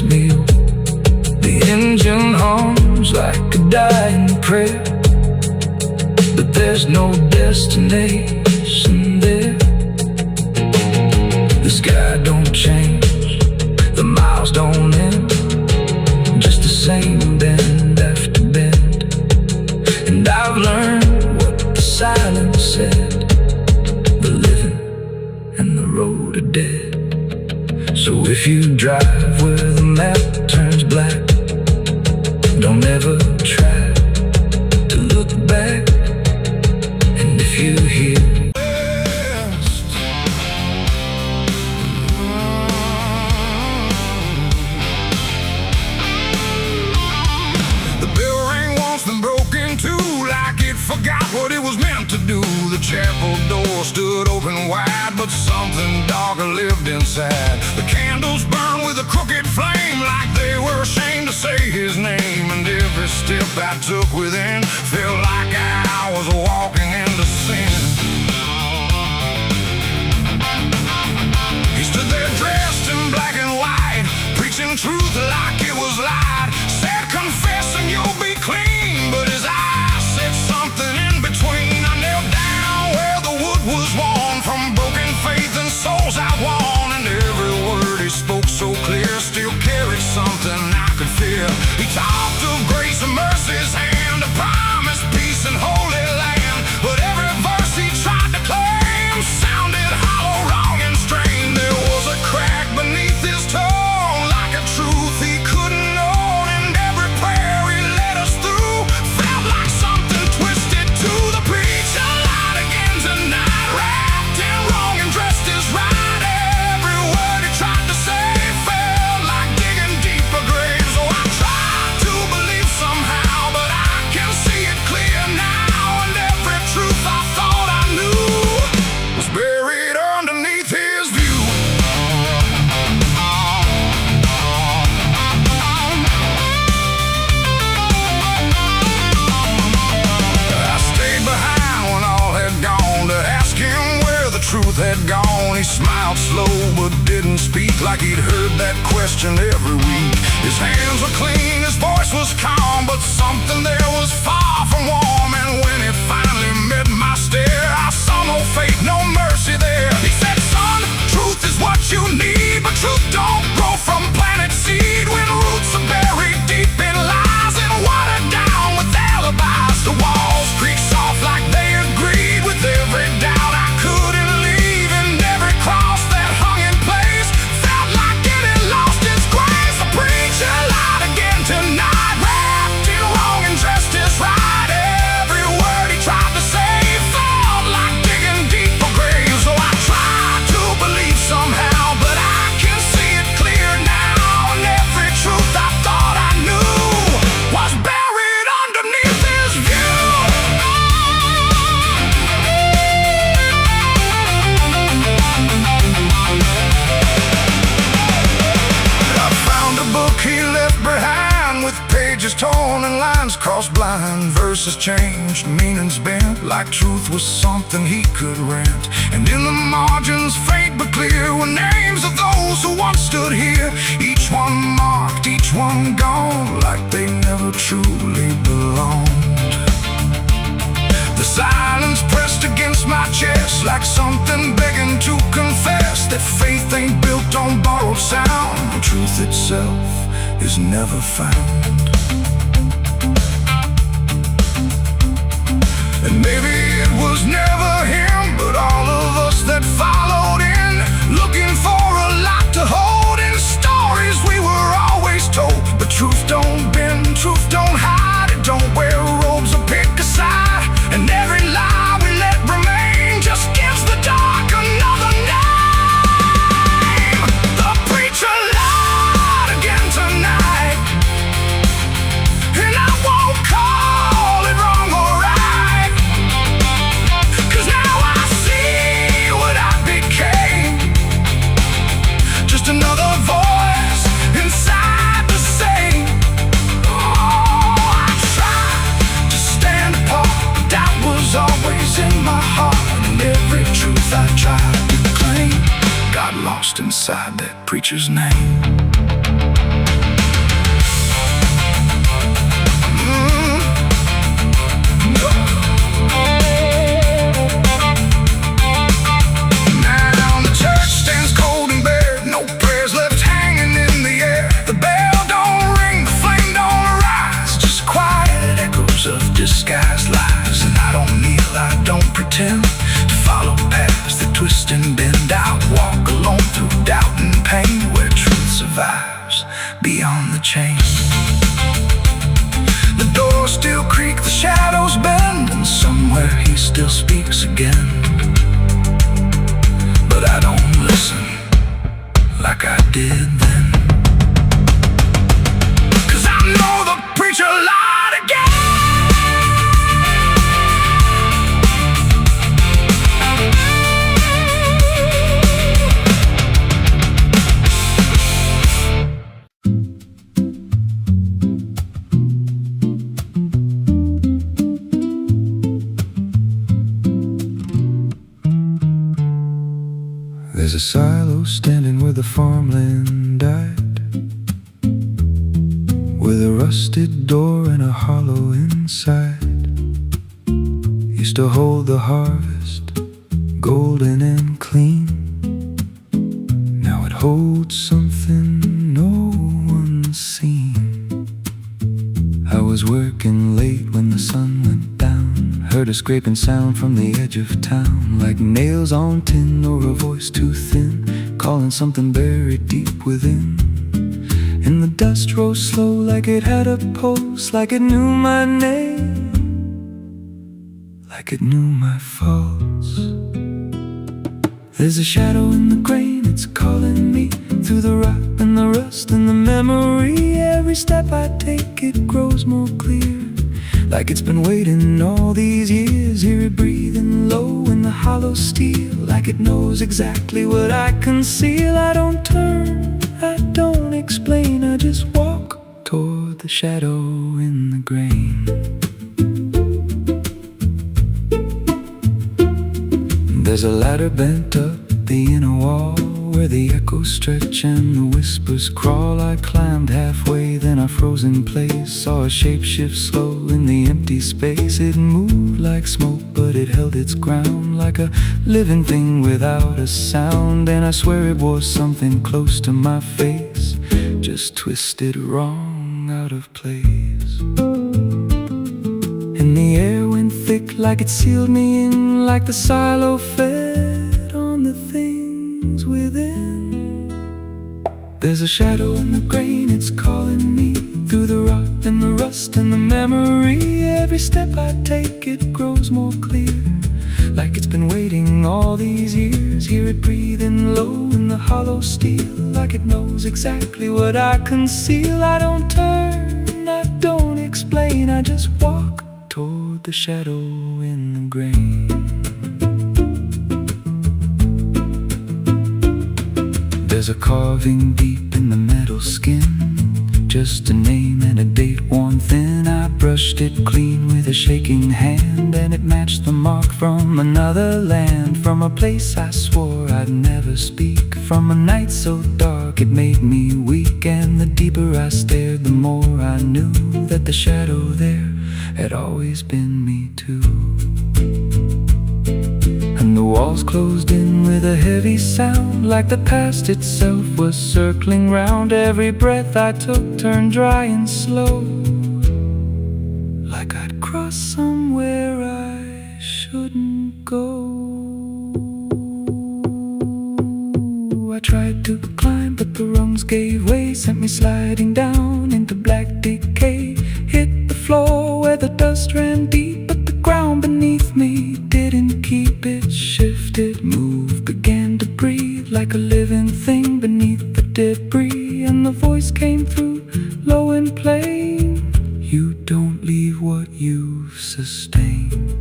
meal. The engine hums like a dying prayer, but there's no destination there. The sky don't change, the miles don't end, just the same bend after bend. And I've learned what the silence said: the living and the road are dead. So if you drive where the map turns black, don't ever try to look back. And if you hear the bell ring once been broken too, like it forgot what it was meant to do. The chapel door stood open wide, but something darker lived inside. The candles burned with a crooked flame, like they were ashamed to say his name. And every step I took within felt like I was walking into sin. He stood there dressed in black and white, preaching truth like it was lied. Said, confess and you'll be clean, but his eyes said something in between. I knelt down where the wood was worn from broken faith and souls I won. And every word he spoke so clear still carried something I could feel. He talked of grace and mercy's hand, a promise, peace and holy land. But every verse he tried to claim sounded hollow, wrong and strained. There was a crack beneath his tone, like a truth he couldn't own. And every prayer he led us through felt like something twisted to the preacher. Light again tonight, wrapped in wrong and dressed as right. Every word he tried to say felt like digging deeper graves. So I tried to believe somehow, but I can see it clear now. And every truth I thought I knew was buried underneath his view. I stayed behind when all had gone to ask him where the truth had gone. He smiled slow but didn't speak, like he'd heard that question every week. His hands were clean, his voice was calm, but something there was far from warm. And when it finally met my stare, I saw no faith, no mercy there. He said, son, truth is what you need, but truth don't grow from planet seed. When roots are buried deep in lies and watered down with alibis, the walls creak soft like they agreed with every doubt I couldn't leave. And every cross that hung in place felt like it had lost its grace. The preacher lied again tonight, wrapped in wrong and dressed as right. Every word he tried to say felt like digging deeper graves. So I tried to believe somehow, but I can see it clear now. And every truth I thought I knew was buried underneath his view. I found a book he left behind, with pages torn and lines crossed blind. Verses changed, meanings bent, like truth was something he could rent. And in the margins, faint but clear, were names of those who once stood here. Each one marked, each one gone, like they never truly belonged. The silence pressed against my chest, like something begging to confess that faith ain't built on borrowed sound. The truth itself is never found. And maybe it was never him, but all of us that followed in, looking for a lot to hold in stories we were always told. But truth don't bend, truth don't hide, it don't wear robes or pick a side. And every lie we let remain just gives the dark another name. The preacher lied again tonight, and I won't call it wrong or right, 'cause now I see what I became. Just another voice inside the same. Oh, I tried to stand apart, but doubt was always in my heart. And every truth I tried to claim got lost inside that preacher's name. beyond the chain. The doors still creak, the shadows bend, and somewhere he still speaks again. But I don't listen like I did then, 'cause I know the preacher lied again. There's a silo standing where the farmland died, with a rusted door and a hollow inside. Used to hold the harvest, golden and clean. Now it holds something no one's seen. I was working late when the sun went down, heard a scraping sound from the edge of town, like nails on tin or a voice too thin, calling something buried deep within. And the dust rose slow like it had a pulse, like it knew my name, like it knew my faults. There's a shadow in the grain, it's calling me through the rot and the rust and the memory. Every step I take, it grows more clear, like it's been waiting all these years. Hear it breathing low in the hollow steel, like it knows exactly what I conceal. I don't turn, I don't explain, I just walk toward the shadow in the grain. There's a ladder bent up the inner wall, where the echoes stretch and the whispers crawl. I climbed halfway, then I froze in place, saw a shape shift slow in the empty space. It moved like smoke, but it held its ground, like a living thing without a sound. And I swear it was something close to my face, just twisted wrong, out of place. And the air went thick, like it sealed me in, like the silo fed on the things within. There's a shadow in the grain, it's calling me through the rot and the rust and the memory. Every step I take, it grows more clear, like it's been waiting all these years. Hear it breathing low in the hollow steel, like it knows exactly what I conceal. I don't turn, I don't explain, I just walk toward the shadow in the grain. There's a carving deep in the metal skin, just a name and a date worn thin. I brushed it clean with a shaking hand, and it matched the mark from another land, from a place I swore I'd never speak, from a night so dark it made me weak. And the deeper I stared, the more I knew that the shadow there had always been me too. And the walls closed in with a heavy sound, like the past itself was circling round. Every breath I took turned dry and slow, like I'd crossed somewhere I shouldn't go. I tried to climb, but the rungs gave way, sent me sliding down into black decay. Hit the floor where the dust ran deep, but the ground beneath me didn't keep. It shifted, moved, began to breathe, like a living thing beneath the debris. And the voice came through, low and plain: you don't leave what you've sustained.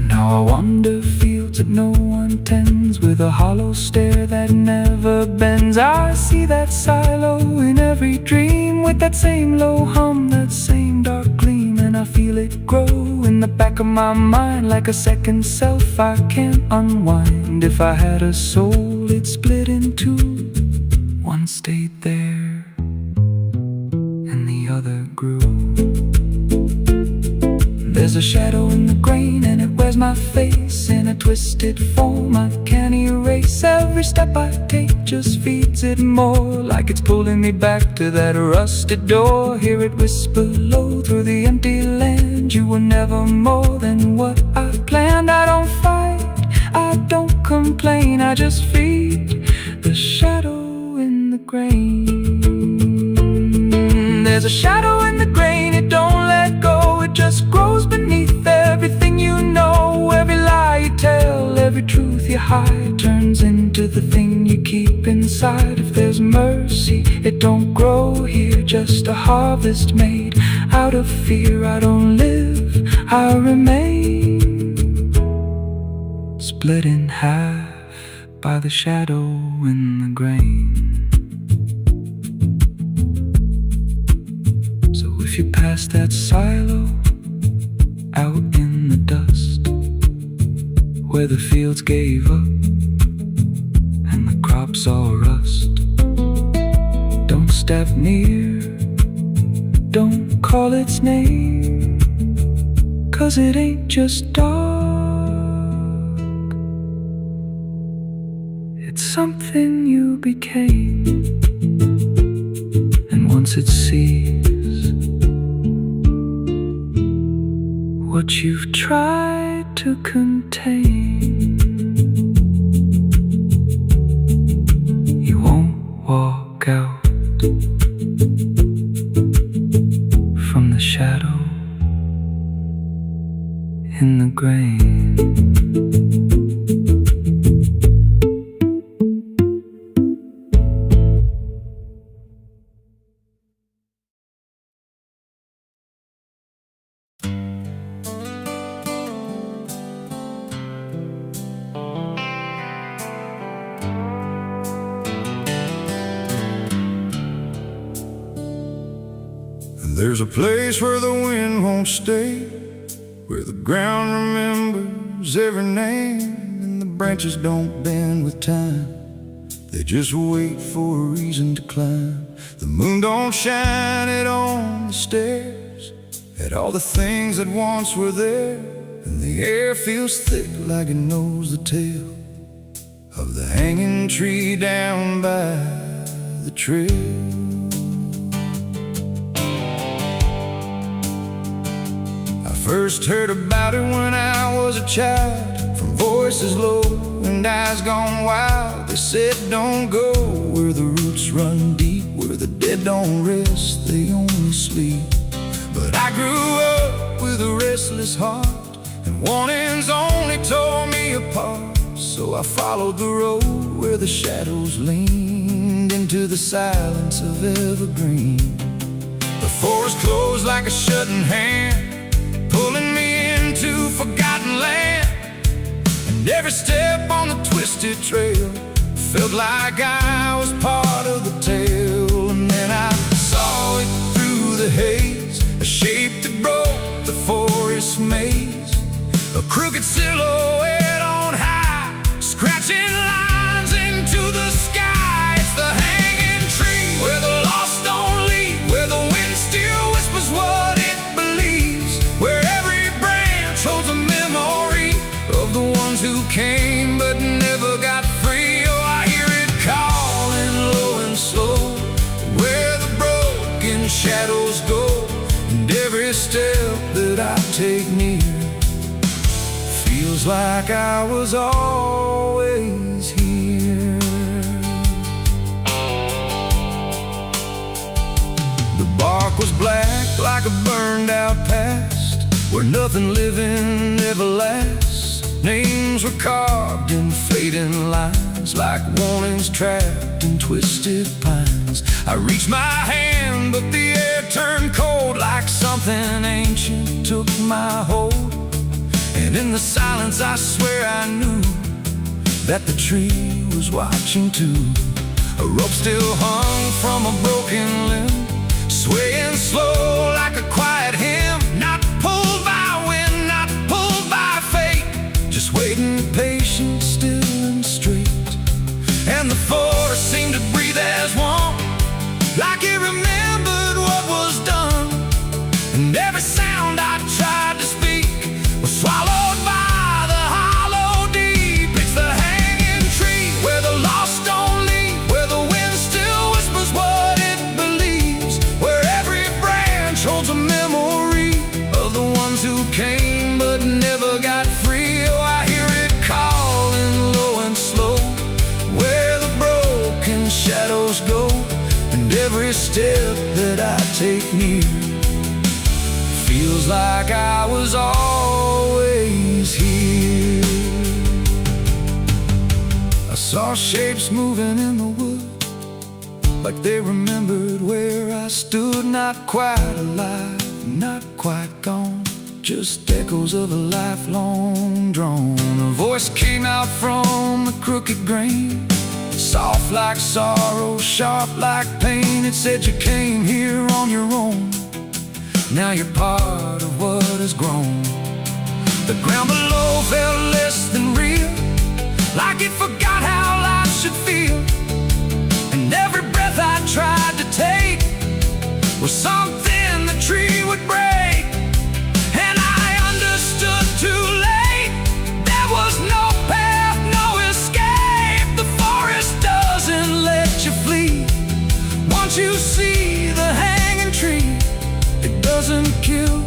Now I wander fields that no one tends, with a hollow stare that never bends. I see that silo in every dream, with that same low hum, that same dark gleam. And I feel it grow in the back of my mind, like a second self I can't unwind. If I had a soul, it'd split in two. One stayed there, and the other grew. There's a shadow in the grain, and it wears my face in a twisted form I can't erase. Every step I take just feeds it more, like it's pulling me back to that rusted door. Hear it whisper low through the empty land: you were never more than what I planned. I don't fight, I don't complain, I just feed the shadow in the grain. There's a shadow in the grain, it don't let go. It just grows beneath everything you know. Every lie you tell, every truth you hide, turns into the thing you keep inside. If there's mercy, it don't grow here, just a harvest made out of fear. I don't live, I remain, split in half by the shadow in the grain. So if you pass that silo out in the dust, where the fields gave up and the crops all rust, don't step near, don't call its name, 'cause it ain't just dark, it's something you became. And once it sees what you've tried to contain, you won't walk out from the shadow in the grain. There's a place where the wind won't stay, where the ground remembers every name, and the branches don't bend with time, they just wait for a reason to climb. The moon don't shine it on the stairs, at all the things that once were there, and the air feels thick like it knows the tale of the hanging tree down by the trail. First heard about it when I was a child, from voices low and eyes gone wild. They said don't go where the roots run deep, where the dead don't rest, they only sleep. But I grew up with a restless heart, and warnings only tore me apart. So I followed the road where the shadows leaned into the silence of evergreen. The forest closed like a shutting hand, pulling me into forgotten land, and every step on the twisted trail felt like I was part of the tale. And then I saw it through the haze, a shape that broke the forest maze, a crooked silhouette on high, scratching lines into the sky. It's the hanging tree where the lost don't leave, where the wind still whispers what it believes, where every branch holds a memory of the ones who came but never got free. Oh, I hear it calling low and slow, where the broken shadows go, and every step that I take near feels like I was always here. The bark was black like a burned out past, where nothing living ever lasts. Names were carved in fading lines, like warnings trapped in twisted pines. I reached my hand, but the air turned cold, like something ancient took my hold. And in the silence I swear I knew that the tree was watching too. A rope still hung from a broken limb, swaying slow like a quiet hymn, not pulled by wind, not pulled by fate, just waiting patient, still and straight. And the forest seemed to breathe as one, like it remembered what was done, and every sound I tried to speak was swallowed by the hollow deep. It's the hanging tree where the lost don't leave, where the wind still whispers what it believes, where every branch holds a memory of the ones who came but never got free. Oh, I hear it calling low and slow, where the broken shadows every step that I take near feels like I was always here. I saw shapes moving in the wood, like they remembered where I stood. Not quite alive, not quite gone, just echoes of a lifelong drone. A voice came out from the crooked grain, soft like sorrow, sharp like pain. It said you came here on your own, now you're part of what has grown. The ground below felt less than real, like it forgot how life should feel. And every breath I tried to take was something the tree would break. And I understood too late, there was no path, no escape. The forest doesn't let you flee. Once you see the hanging tree, it doesn't kill,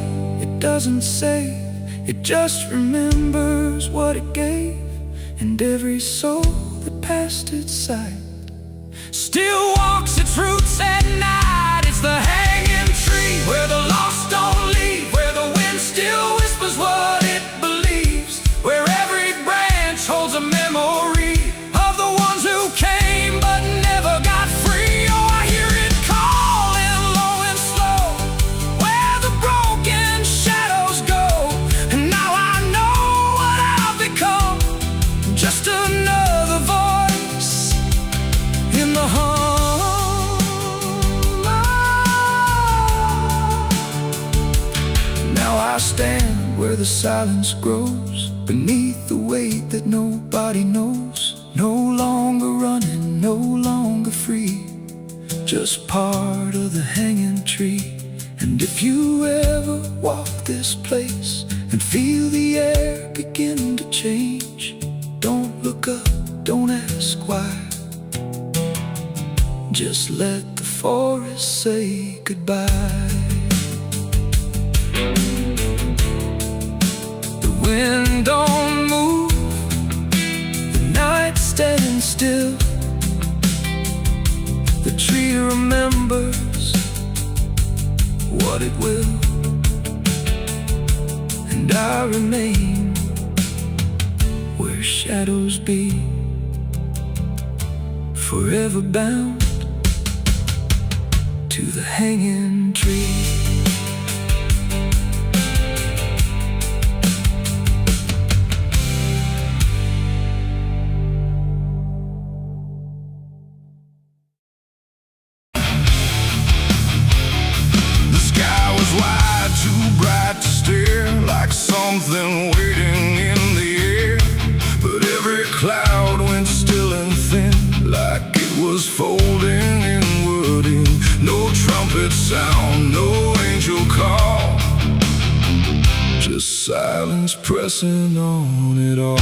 it doesn't save, it just remembers what it gave. And every soul that passed its sight still walks its roots at night. It's the hanging tree, where the lost don't leave, where the wind still whispers what it believes, where every branch holds a memory of the ones who came but never got free. Oh, I hear it calling low and slow, where the broken shadows go. And now I know what I've become, just another voice in the hum. Now I stand where the silence grows, beneath the weight that nobody knows. No longer running, no longer free, just part of the hanging tree. And if you ever walk this place and feel the air begin to change, don't look up, don't ask why, just let the forest say goodbye. The wind don't move, the night stands still, the tree remembers what it will. And I remain where shadows be, forever bound to the hanging tree. The sky was wide, too bright to stare, like something waiting in the air. But every cloud went still and thin, like it was folding inward in. No trumpet sound, no angel call, just silence pressing on it all.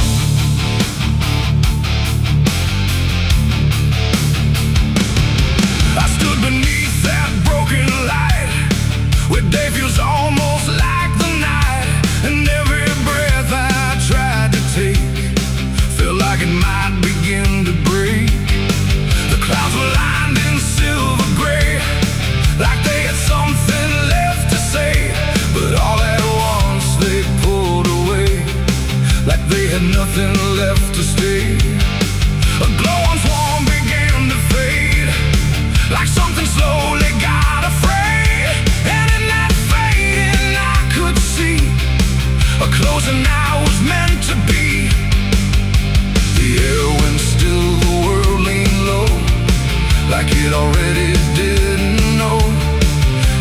I stood beneath that broken light, where day feels almost like the night. And every breath I tried to take felt like it might begin to break. The clouds were lined in silver gray, like they had something left to say. But all at once they pulled away, like they had nothing left to stay. A glow once warm began to fade, like something slowly got afraid. And in that fading I could see a closing I was meant to be. The air went still, the world leaned low, like it already didn't know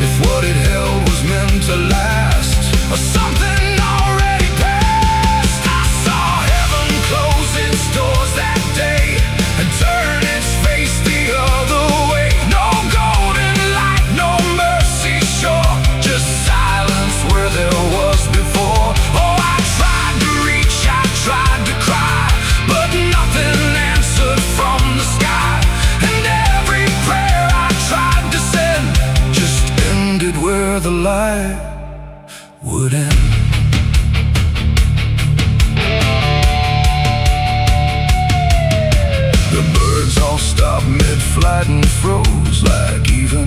if what it held was meant to last, or something already passed. I saw heaven close its doors that day and turn its face the other way. No golden light, no mercy shore, just silence where there was before. Oh, I tried to reach, I tried to cry, but nothing answered from the sky. And every prayer I tried to send just ended where the light would end. The birds all stopped mid-flight and froze, like even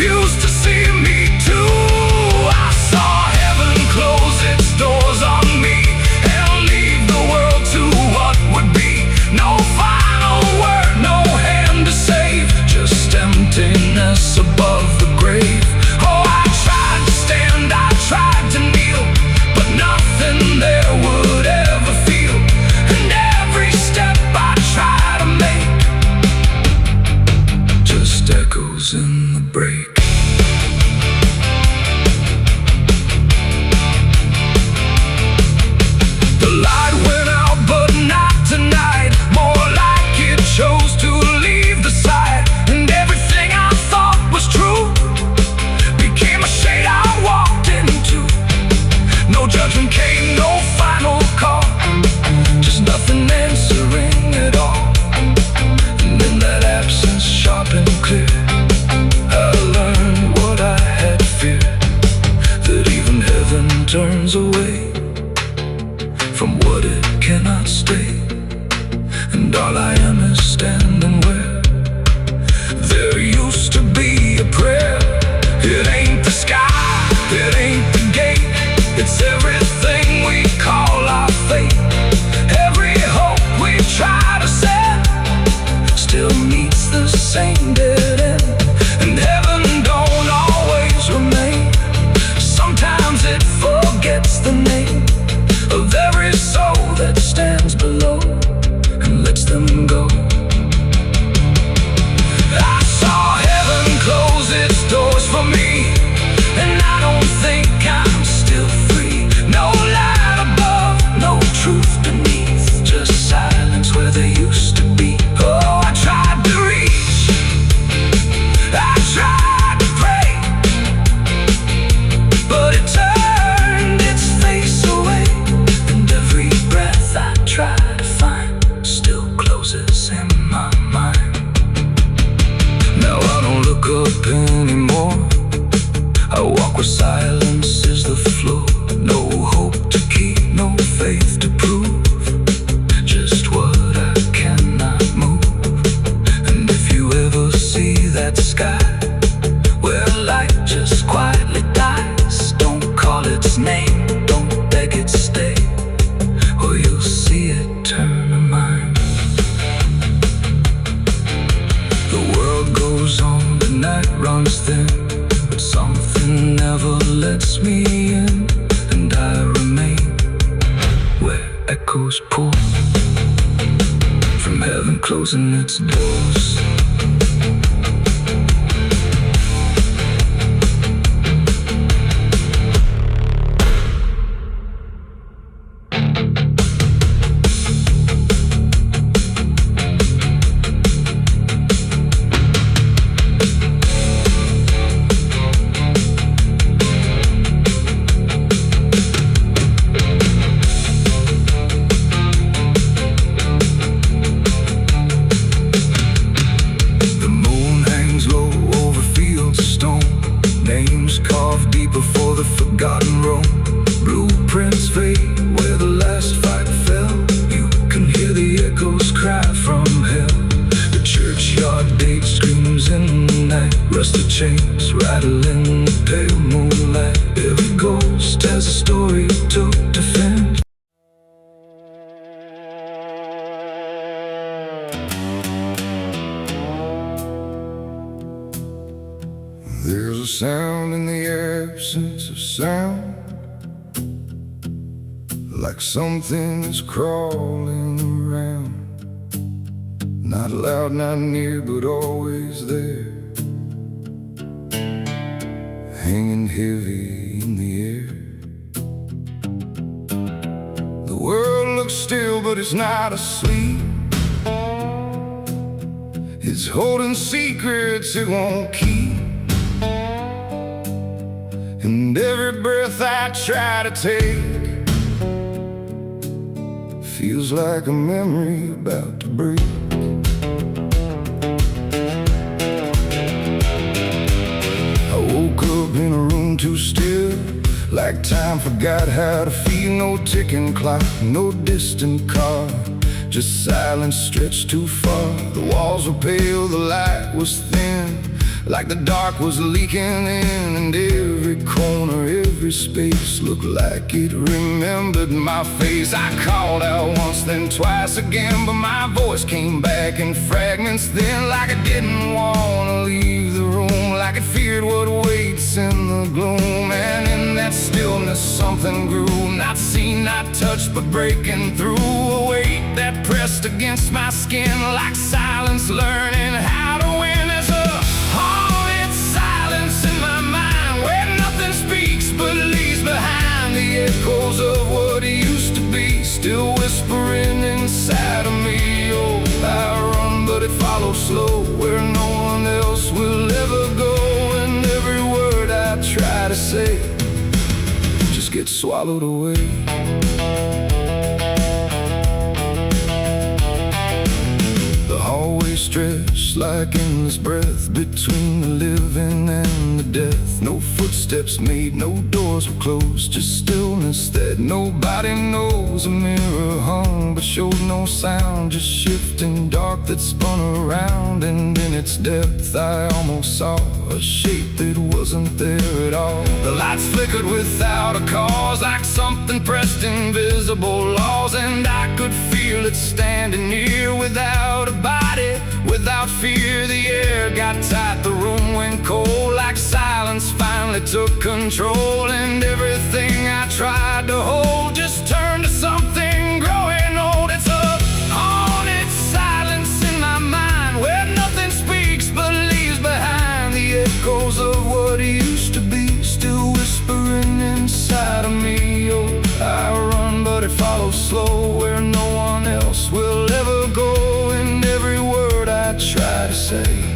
refused to see me too. I saw heaven close its doors on me and leave the world to what would be. No final word, no hand to save, just emptiness above the grave. Oh, I tried to stand, I tried to kneel, but nothing there would ever feel. And every step I try to make just echoes in the break. The light went out, but not tonight. More like it chose to leave the side. And everything I thought was true became a shade I walked into. No judgment came, no final call, just nothing answering at all. And in that absence, sharp and clear, I learned what I had feared, that even heaven turns away from what it cannot stay. And all I am is standing where there used to be a prayer. It ain't the sky, it ain't the gate, it's everything we call our fate. Every hope we try to set still meets the same dead end. And heaven don't always remain. Sometimes it forgets the name of every soul that stands below and lets them go. I saw heaven close its doors for me, and I don't think I'm still free. No light above, no truth beneath, just silence where there used to be. Oh, I tried to reach, I tried to pray, but it turned its face away. And every breath I try to find still closes in my mind. Now I don't look up anymore, I walk where silence is the floor. No hope to keep, no faith to prove, just what I cannot move. And if you ever see that sky where light just quietly dies, don't call its name, don't beg it stay, or you'll see it turn a mind. The world goes on, the night runs thin, but something never lets me in. And I remain where echoes pour from heaven closing its doors. Rusted chains rattling in the pale moonlight. Every ghost has a story to defend. There's a sound in the absence of sound, like something is crawling around. Not loud, not near, but always there, hanging heavy in the air. The world looks still, but it's not asleep. It's holding secrets it won't keep. And every breath I try to take feels like a memory about to break. I woke up in a room too still, like time forgot how to feel. No ticking clock, no distant car, just silence stretched too far. The walls were pale, the light was thin, like the dark was leaking in, and every corner, every space looked like it remembered my face. I called out once, then twice again, but my voice came back in fragments then, like I didn't want to leave the room, like it feared what waits in the gloom. And in that stillness something grew, not seen, not touched, but breaking through. A weight that pressed against my skin, like silence learning how to win. As a haunted silence in my mind, where nothing speaks but leaves behind the echoes of what used to be, still whispering inside of me. Oh, I run but it follows slow, where no one else will ever go, and every word I try to say just gets swallowed away. Always stretched like endless breath between the living and the death. No footsteps made, no doors were closed, just stillness that nobody knows. A mirror hung but showed no sound, just shifting dark that spun around. And in its depth I almost saw a shape that wasn't there at all. The lights flickered without a cause, like something pressed invisible laws, and I could feel it standing near without a body, without fear. The air got tight, the room went cold, like silence finally took control. And everything I tried to hold just turned to something growing old. It's a haunted silence in my mind, where nothing speaks but leaves behind the echoes of what used to be, still whispering inside of me. Oh, I run but it follows slow, where no one else will ever go, and every word I try to say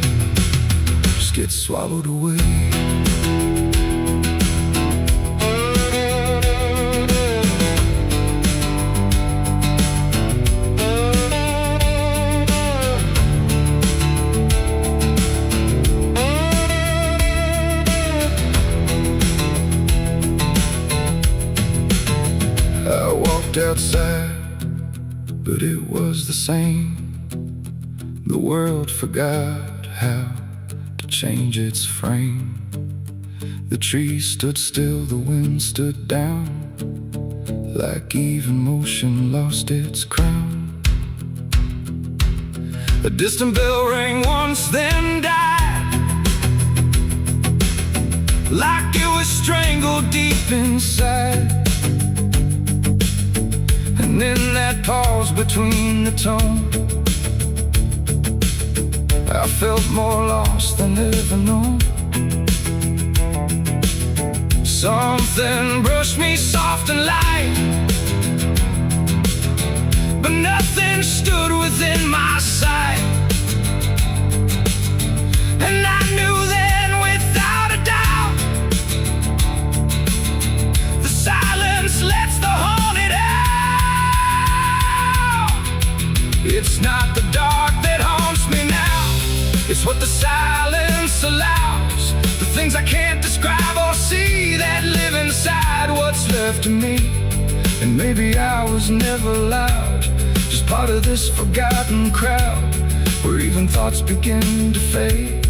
just gets swallowed away. I walked outside, but it was the same. The world forgot how to change its frame. The trees stood still, the wind stood down, like even motion lost its crown. A distant bell rang once, then died, like it was strangled deep inside. And in that pause between the tone, I felt more lost than ever known. Something brushed me soft and light, but nothing stood within my sight. And I knew then without a doubt, the silence lets the haunted out. It's not the dark that haunts me now, it's what the silence allows. The things I can't describe or see that live inside what's left of me. And maybe I was never loud, just part of this forgotten crowd, where even thoughts begin to fade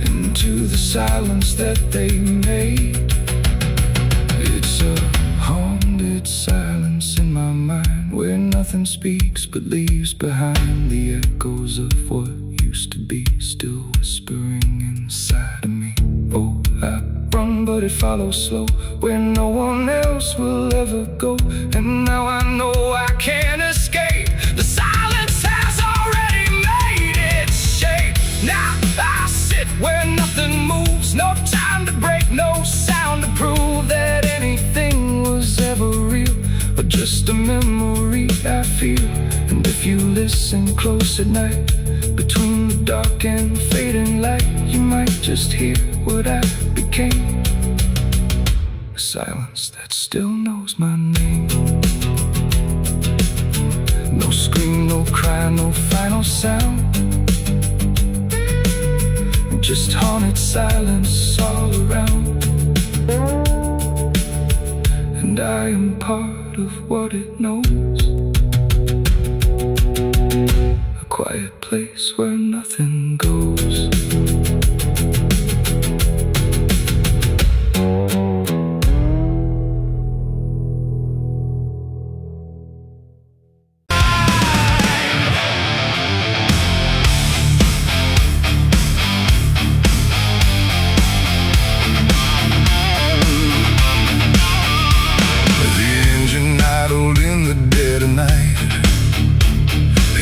into the silence that they made. It's a haunted silence in my mind, where nothing speaks but leaves behind the echoes of what used to be, still whispering inside of me. Oh, I run but it follows slow, where no one else will ever go. And now I know I can't escape, the silence has already made its shape. Now I sit where nothing moves, no time to break, no sound to prove that anything was ever real, or just a memory I feel. And if you listen close at night, between the dark and fading light, you might just hear what I became, a silence that still knows my name. No scream, no cry, no final sound, just haunted silence all around. And I am part of what it knows, a quiet quiet place where nothing goes.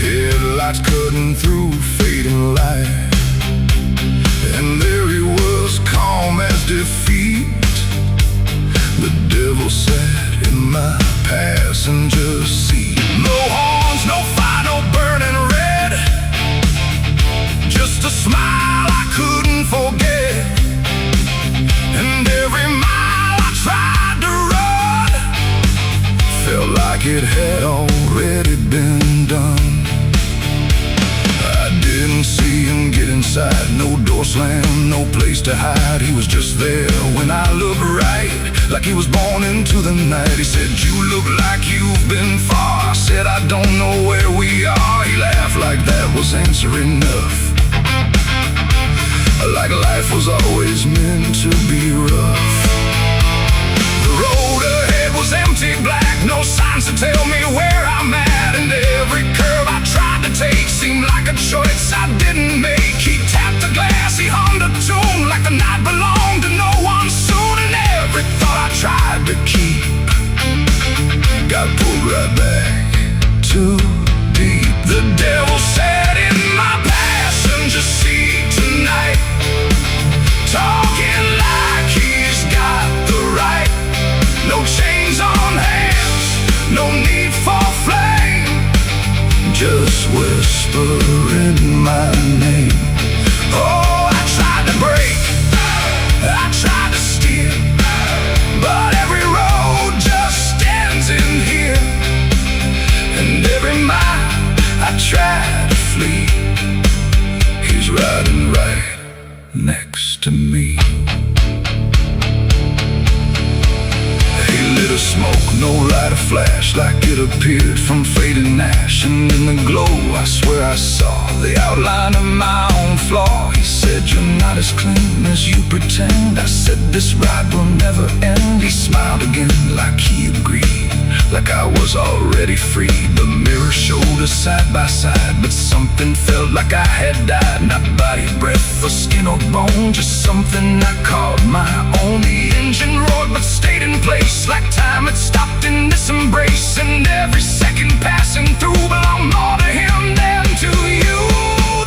Headlights cutting through fading light, and there he was, calm as defeat. The devil sat in my passenger seat. No horns, no fire, no burning red, just a smile I couldn't forget. And every mile I tried to run felt like it had already been done. Didn't see him get inside, no door slam, no place to hide. He was just there when I looked right, like he was born into the night. He said, "You look like you've been far." I said, "I don't know where we are." He laughed like that was answer enough, like life was always meant to be rough. The road ahead was empty, black, no signs to tell me where I'm at. And every curve I tried to take seemed like a choice I didn't make. He tapped the glass, he hummed a tune like the night belonged to no one soon. And every thought I tried to keep got pulled right back too deep. The devil sat in my passenger seat tonight, talking like he's got the right. No chains on hands, no need for flame, just whispering my name. Oh, I tried to break, I tried to steer, but every road just ends in here. And every mile I tried to flee, he's riding right next to me. Smoke, no light, a flash like it appeared from fading ash. And in the glow I swear I saw the outline of my own flaw. He said, "You're not as clean as you pretend." I said, "This ride will never end." He smiled again like he agreed, like I was already free. The mirror showed us side by side, but something felt like I had died. Not body, breath, or skin or bone, just something I called my own. The engine roared but stayed in place, like time had stopped in this embrace. And every second passing through belonged more to him than to you.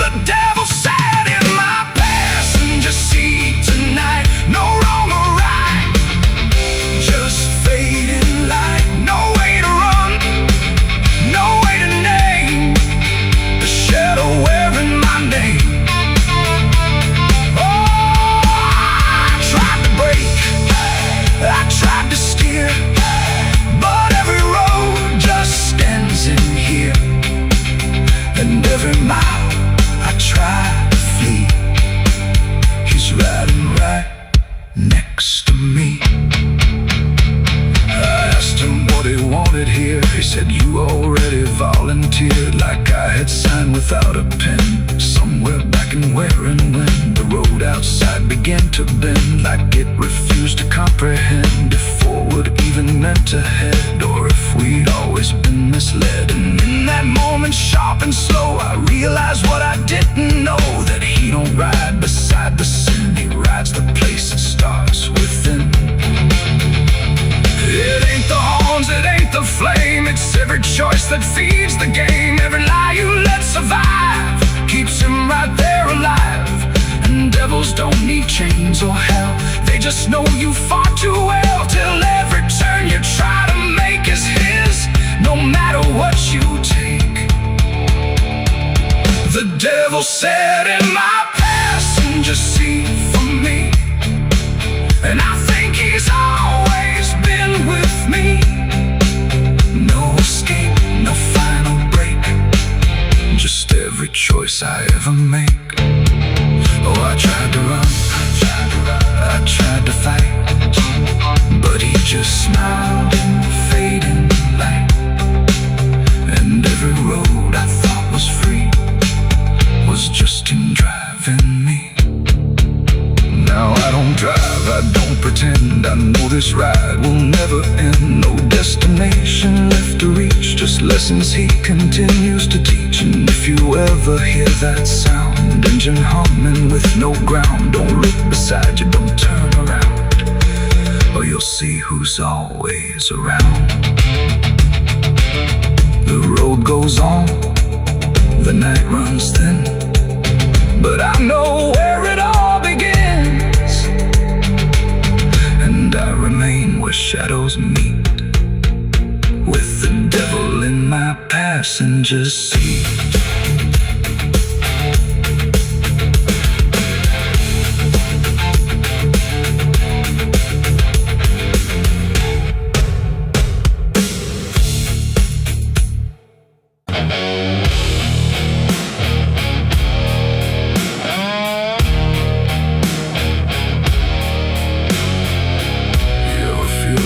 The devil sat in my passenger seat tonight, no wrong or right, just fading light. No way to run, no way to name the shadow wearing my name. Oh, I tried to break, I tried to steer, but every road just ends in here. And every mile I try to flee, he's riding right next to me. I asked him what he wanted here. He said, "You already volunteered," like I had signed without a pen. Somewhere back in where and when the road outside began to bend, like it refused to comprehend if forward even meant to head, or if we'd always been misled. And in that moment, sharp and slow, I realized what I didn't know, that he don't ride beside the sin, he rides the place that starts within. It ain't the horns, it ain't the flame, it's every choice that feeds the game. Every lie you let survive keeps him right there alive. And devils don't need chains or hell, they just know you far too well. Till every turn you try to make is his, no matter what you take. The devil sat in my passenger seat for me, and I think he's always been with me. No escape, no final break, just every choice I ever make. Oh, I tried to run, I tried to fight, but he just smiled in the fading light. And every road I thought was free this ride will never end. No destination left to reach, just lessons he continues to teach. And if you ever hear that sound, engine humming with no ground, don't look beside you, don't turn around, or you'll see who's always around. The road goes on, the night runs thin, but I know where it all begins, and I remain where shadows meet, with the devil in my passenger seat.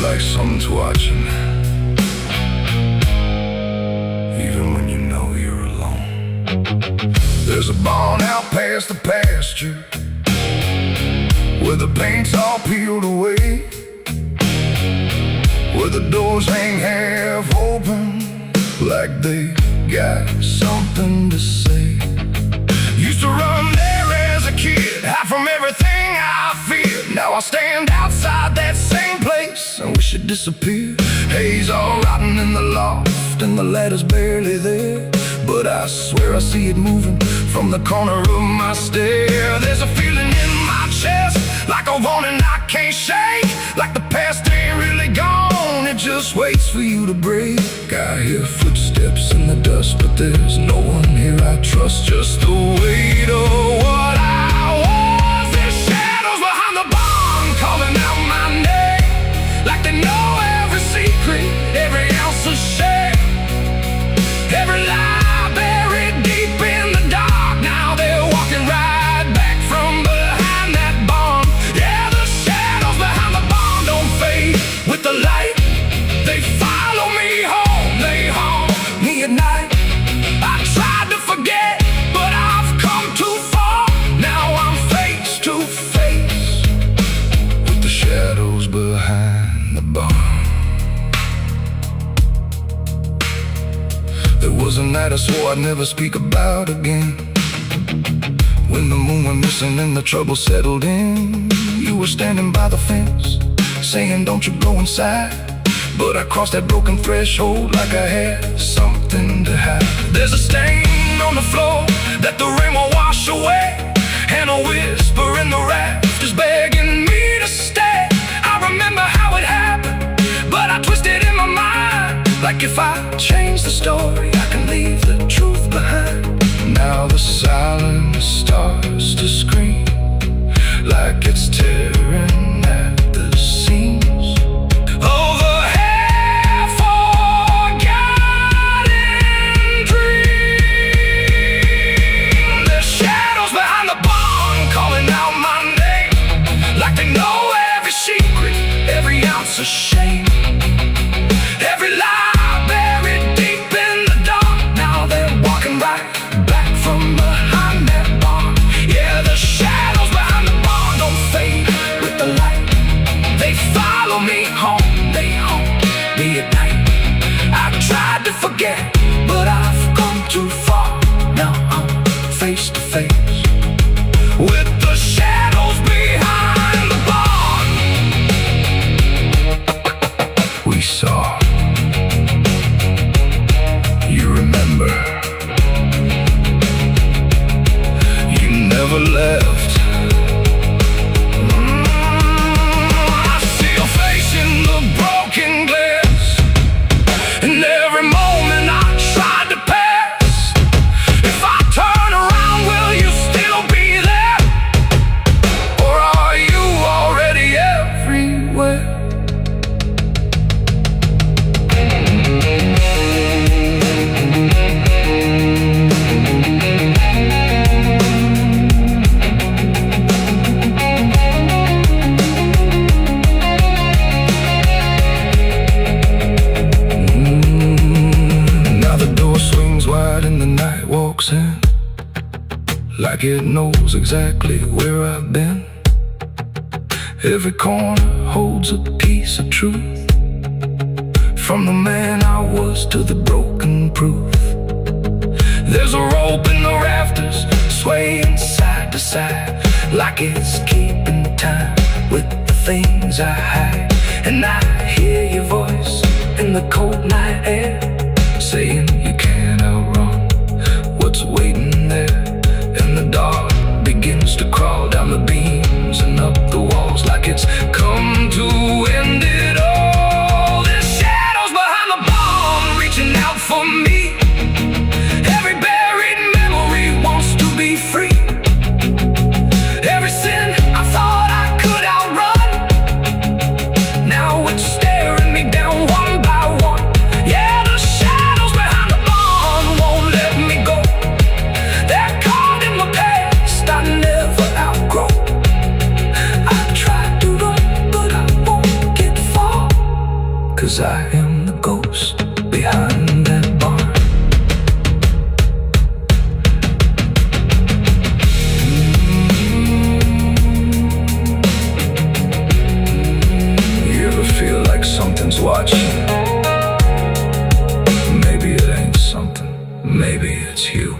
Like someone's watching, even when you know you're alone. There's a barn out past the pasture, where the paint's all peeled away, where the doors hang half open, like they got something to say. Used to run there as a kid, hide from everything I feared. Now I stand outside that same place, I wish it disappeared. Haze all rotten in the loft, and the ladder's barely there, but I swear I see it moving from the corner of my stair. There's a feeling in my chest, like a warning I can't shake, like the past ain't really gone, it just waits for you to break. I hear footsteps in the dust, but there's no one here I trust, just the weight of what I was. There's shadows behind the barn, calling out my name, like they know every secret, every ounce of shame, every lie buried deep in the dark. Now they're walking right back from behind that barn. Yeah, the shadows behind the barn don't fade with the light, they follow me home, they haunt me at night. I tried to forget, but I've come too far. Now I'm face to face with the shadows behind the barn. There was a night I swore I'd never speak about again, when the moon went missing and the trouble settled in. You were standing by the fence, saying don't you go inside, but I crossed that broken threshold like I had something to hide. There's a stain on the floor that the rain will wash away, and a whisper in the rafters begging me to stay. I remember how it happened, but I twisted in my mind, like if I change the story, I can leave the truth behind. Now the silence starts to scream, like it's tearing at the seams. Oh, the half-forgotten dream. There's shadows behind the barn, calling out my name, like they know every secret, every ounce of shame, every lie buried deep in the dark. Now they're walking right back from behind that barn. Yeah, the shadows behind the barn don't fade with the light, they follow me home, they haunt me at night. I tried to forget, but I've come too far. Now I'm face to face with the shadows behind the barn. We saw, you remember, you never left. I see your face in the broken glass, and every moment I tried to pass. If I turn around, will you still be there, or are you already everywhere? Now the door swings wide and the night walks in, like it knows exactly where I've been. Every corner holds a piece of truth, from the man I was to the broken proof. There's a rope in the rafters, swaying side to side, like it's keeping time with the things I hide. And I hear your voice in the cold night air, saying you can't outrun what's waiting there. And the dark begins to crawl down the beams and up the walls, like it's come to end it all. There's shadows behind the bomb, reaching out for me. Every buried memory wants to be free. Every sin I thought I could outrun, now it's staring me down one by one. Yeah, the shadows behind the bomb won't let me go. They're caught in the past I never outgrow. I tried to run, but I won't get far, 'cause I am the ghost behind that barn. You ever feel like something's watching? Maybe it ain't something, maybe it's you.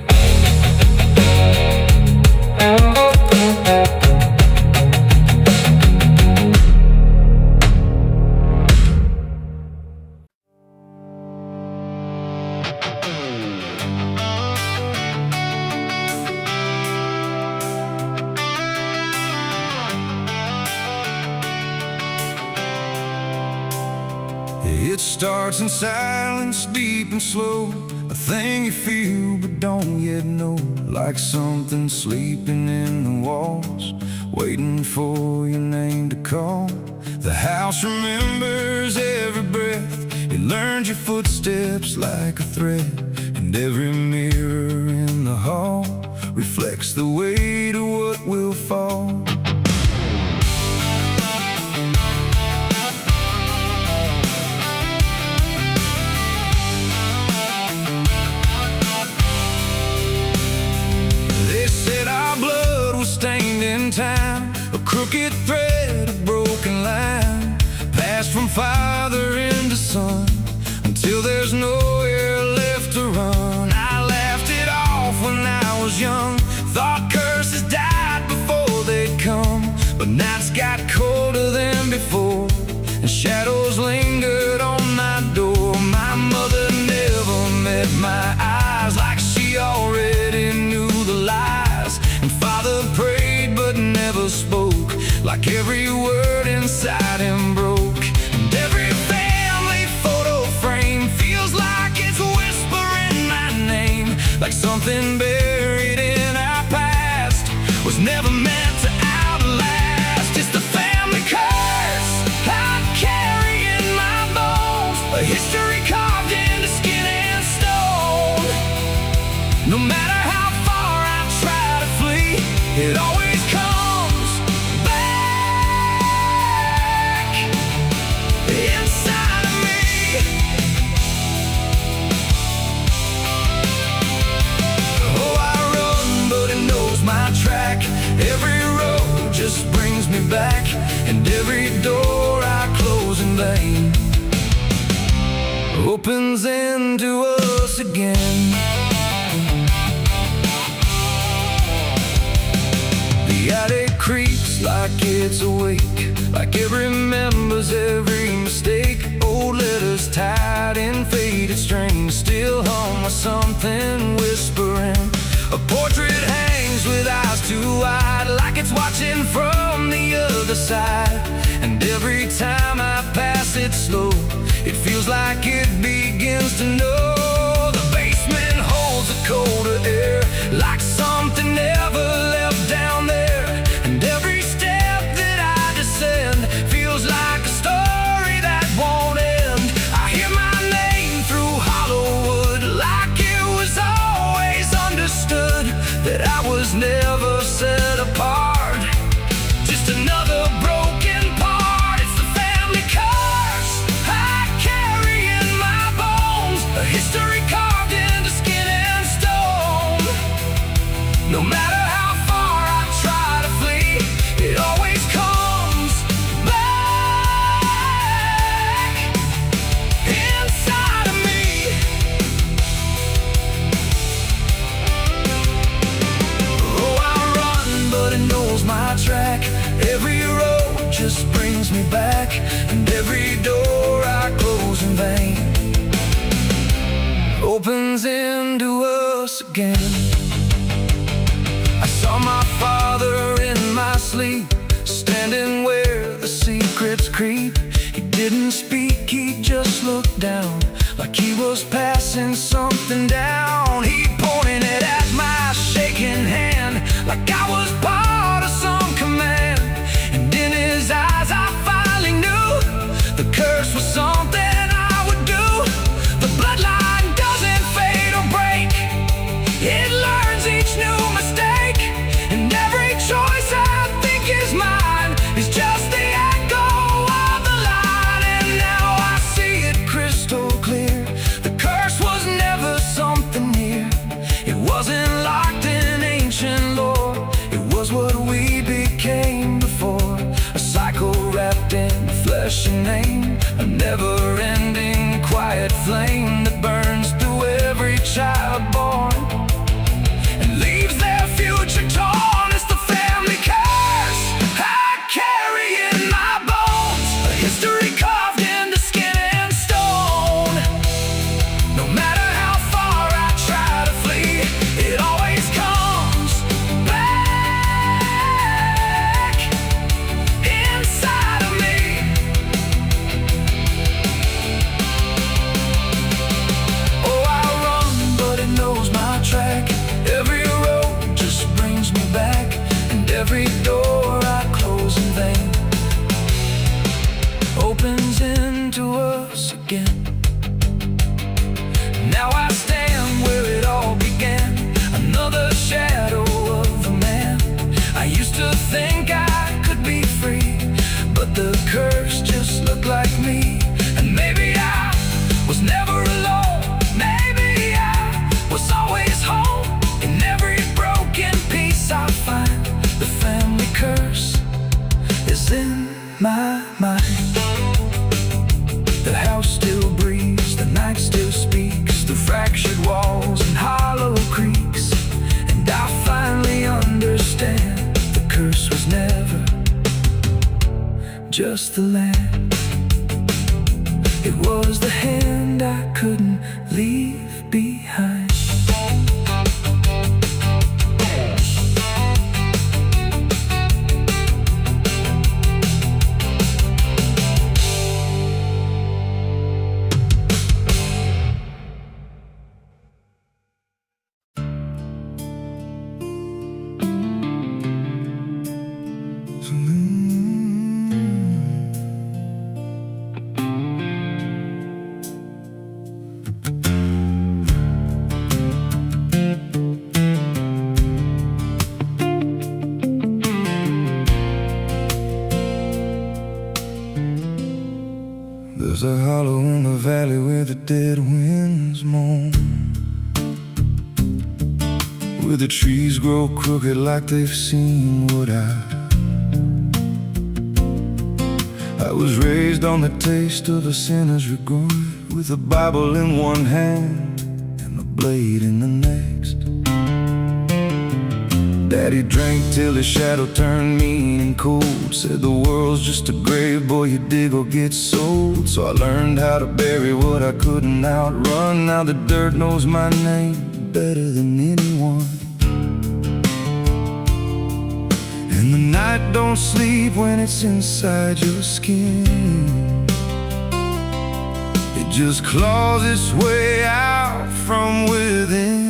It starts in silence, deep and slow, a thing you feel but don't yet know. Like something sleeping in the walls, waiting for your name to call. The house remembers every breath, it learns your footsteps like a thread. And every mirror in the hall reflects the weight of what will fall. Stained in time, a crooked thread, a broken line, passed from father into son, until there's nowhere left to run. I laughed it off when I was young, thought curses died before they'd come. But nights got colder than before, and shadows lingered on my door. My mother never met my eyes, like she already knew the lies. And father prayed but never spoke, like every word inside him broke. And every family photo frame feels like it's whispering my name, like something buried in our past was never meant to outlast. It's the family curse I carry in my bones, a history carved into skin and stone. No matter how far I try to flee, it always comes back inside of me. Oh, I run, but it knows my track. Every road just brings me back, and every door I close in vain opens into us again. The attic creeps like it's awake, like it remembers every mistake. Old letters tied in faded strings, still hung with something whispering. A portrait hangs with eyes too wide, like it's watching from the other side. And every time I pass it slow, it feels like it begins to know. The basement holds a colder air, like something never left down there. And every step that I descend feels like a story that won't end. I hear my name through hollow wood, like it was always understood that I was never set apart, just another broken part. It's the family curse I carry in my bones, a history carved into skin and stone. No matter how opens into us again. I saw my father in my sleep, standing where the secrets creep. He didn't speak, he just looked down, like he was passing something down. He pointed it at my shaking hand, like I was part of some command. And in his eyes I finally knew the curse was something I would do. The bloodline doesn't fade or break, it learns each new mistake. And every choice I think is mine is just the echo of the line. And now I see it crystal clear, the curse was never something near. It wasn't locked in ancient lore, it was what we became before. A cycle wrapped in flesh and name, a never-ending quiet flame that burns through every child born and leaves their future torn. It's the family curse I carry in my bones, a history carved into skin and stone. No matter how far I try to flee, it always comes back inside of me. Oh, I run, but it knows my track. Every road just brings me back, and every door I close in vain opens into us again. Now I stand where it all began, another shadow of a man. I used to think I could be free, but the curse just looked like me. And maybe I was never alone, maybe I was always home. In every broken piece I find, the family curse is in my mind. The house still breathes, the night still speaks through fractured walls and hollow creaks. And I finally understand the curse was never just the land, it was the hand I couldn't leave behind. There's a hollow in the valley where the dead winds moan, where the trees grow crooked like they've seen what I was raised on the taste of a sinner's regret, with a Bible in one hand and a blade in the next. Daddy drank till his shadow turned mean and cold, said the world's just a grave, boy, you dig or get sold. So I learned how to bury what I couldn't outrun. Now the dirt knows my name better than anyone. And the night don't sleep when it's inside your skin, it just claws its way out from within.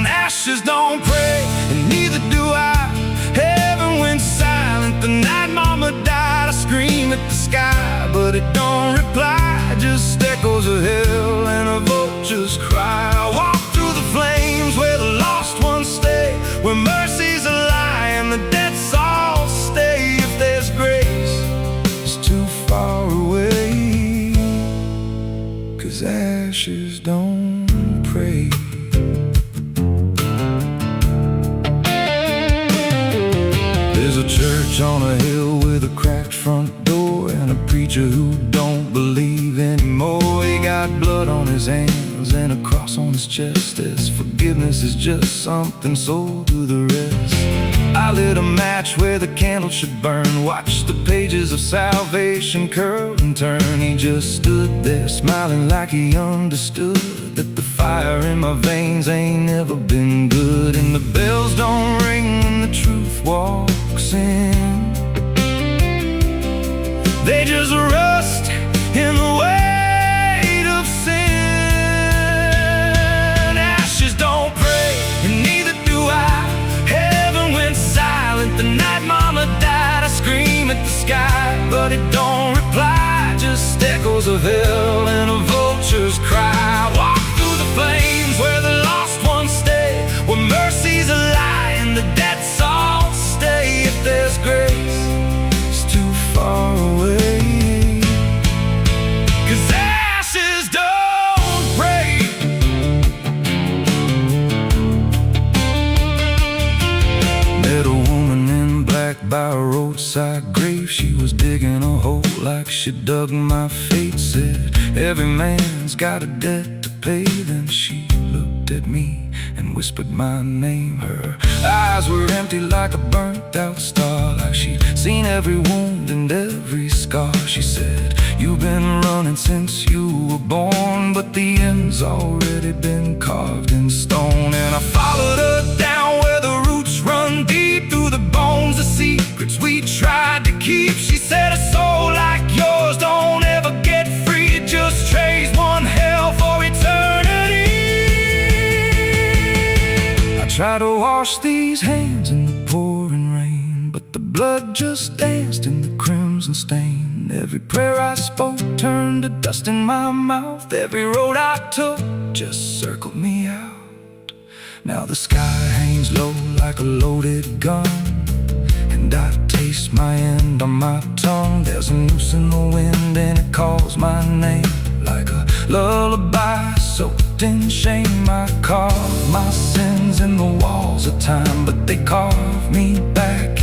Ashes don't pray, and neither do I. Heaven went silent the night mama died. I scream at the sky, but it don't reply, just echoes of hell and a vulture's cry. I walk through the flames where the lost ones stay, where mercy's a lie and the dead souls stay. If there's grace, it's too far away, 'cause ashes don't pray. There's a church on a hill with a cracked front door, and a preacher who don't believe anymore. He got blood on his hands and a cross on his chest, as forgiveness is just something sold to the rest. I lit a match where the candle should burn, watched the pages of salvation curl and turn. He just stood there smiling like he understood that the fire in my veins ain't never been good. And the bells don't ring when the truth walks in, they just rust in the weight of sin. Ashes don't pray, and neither do I. Heaven went silent the night mama died. I scream at the sky, but it don't reply, just echoes of hell and a vulture's cry. Walk through the flames where the lost ones stay, where mercy's a lie and the debts all stay. If there's grace, it's too far away, 'cause ashes don't break. Met a woman in black by a roadside grave. She was digging a hole like she dug my fate. Said every man's got a debt to pay. Then she looked at me and whispered my name. Her eyes were empty like a burnt out star, like she'd seen every wound and every scar. She said, you've been running since you were born, but the end's already been carved in stone. And I followed her down where the roots run deep through the bones, the secrets we tried to keep. She said, a soul like yours don't ever get free, it just trades one hell for eternity. I try to wash these hands in the pouring rain, but the blood just danced in the crimson stain. Every prayer I spoke turned to dust in my mouth. Every road I took just circled me out. Now the sky hangs low like a loaded gun, and I taste my end on my tongue. There's a noose in the wind and it calls my name like a lullaby soaked in shame. I carve my sins in the walls of time, but they carve me back in.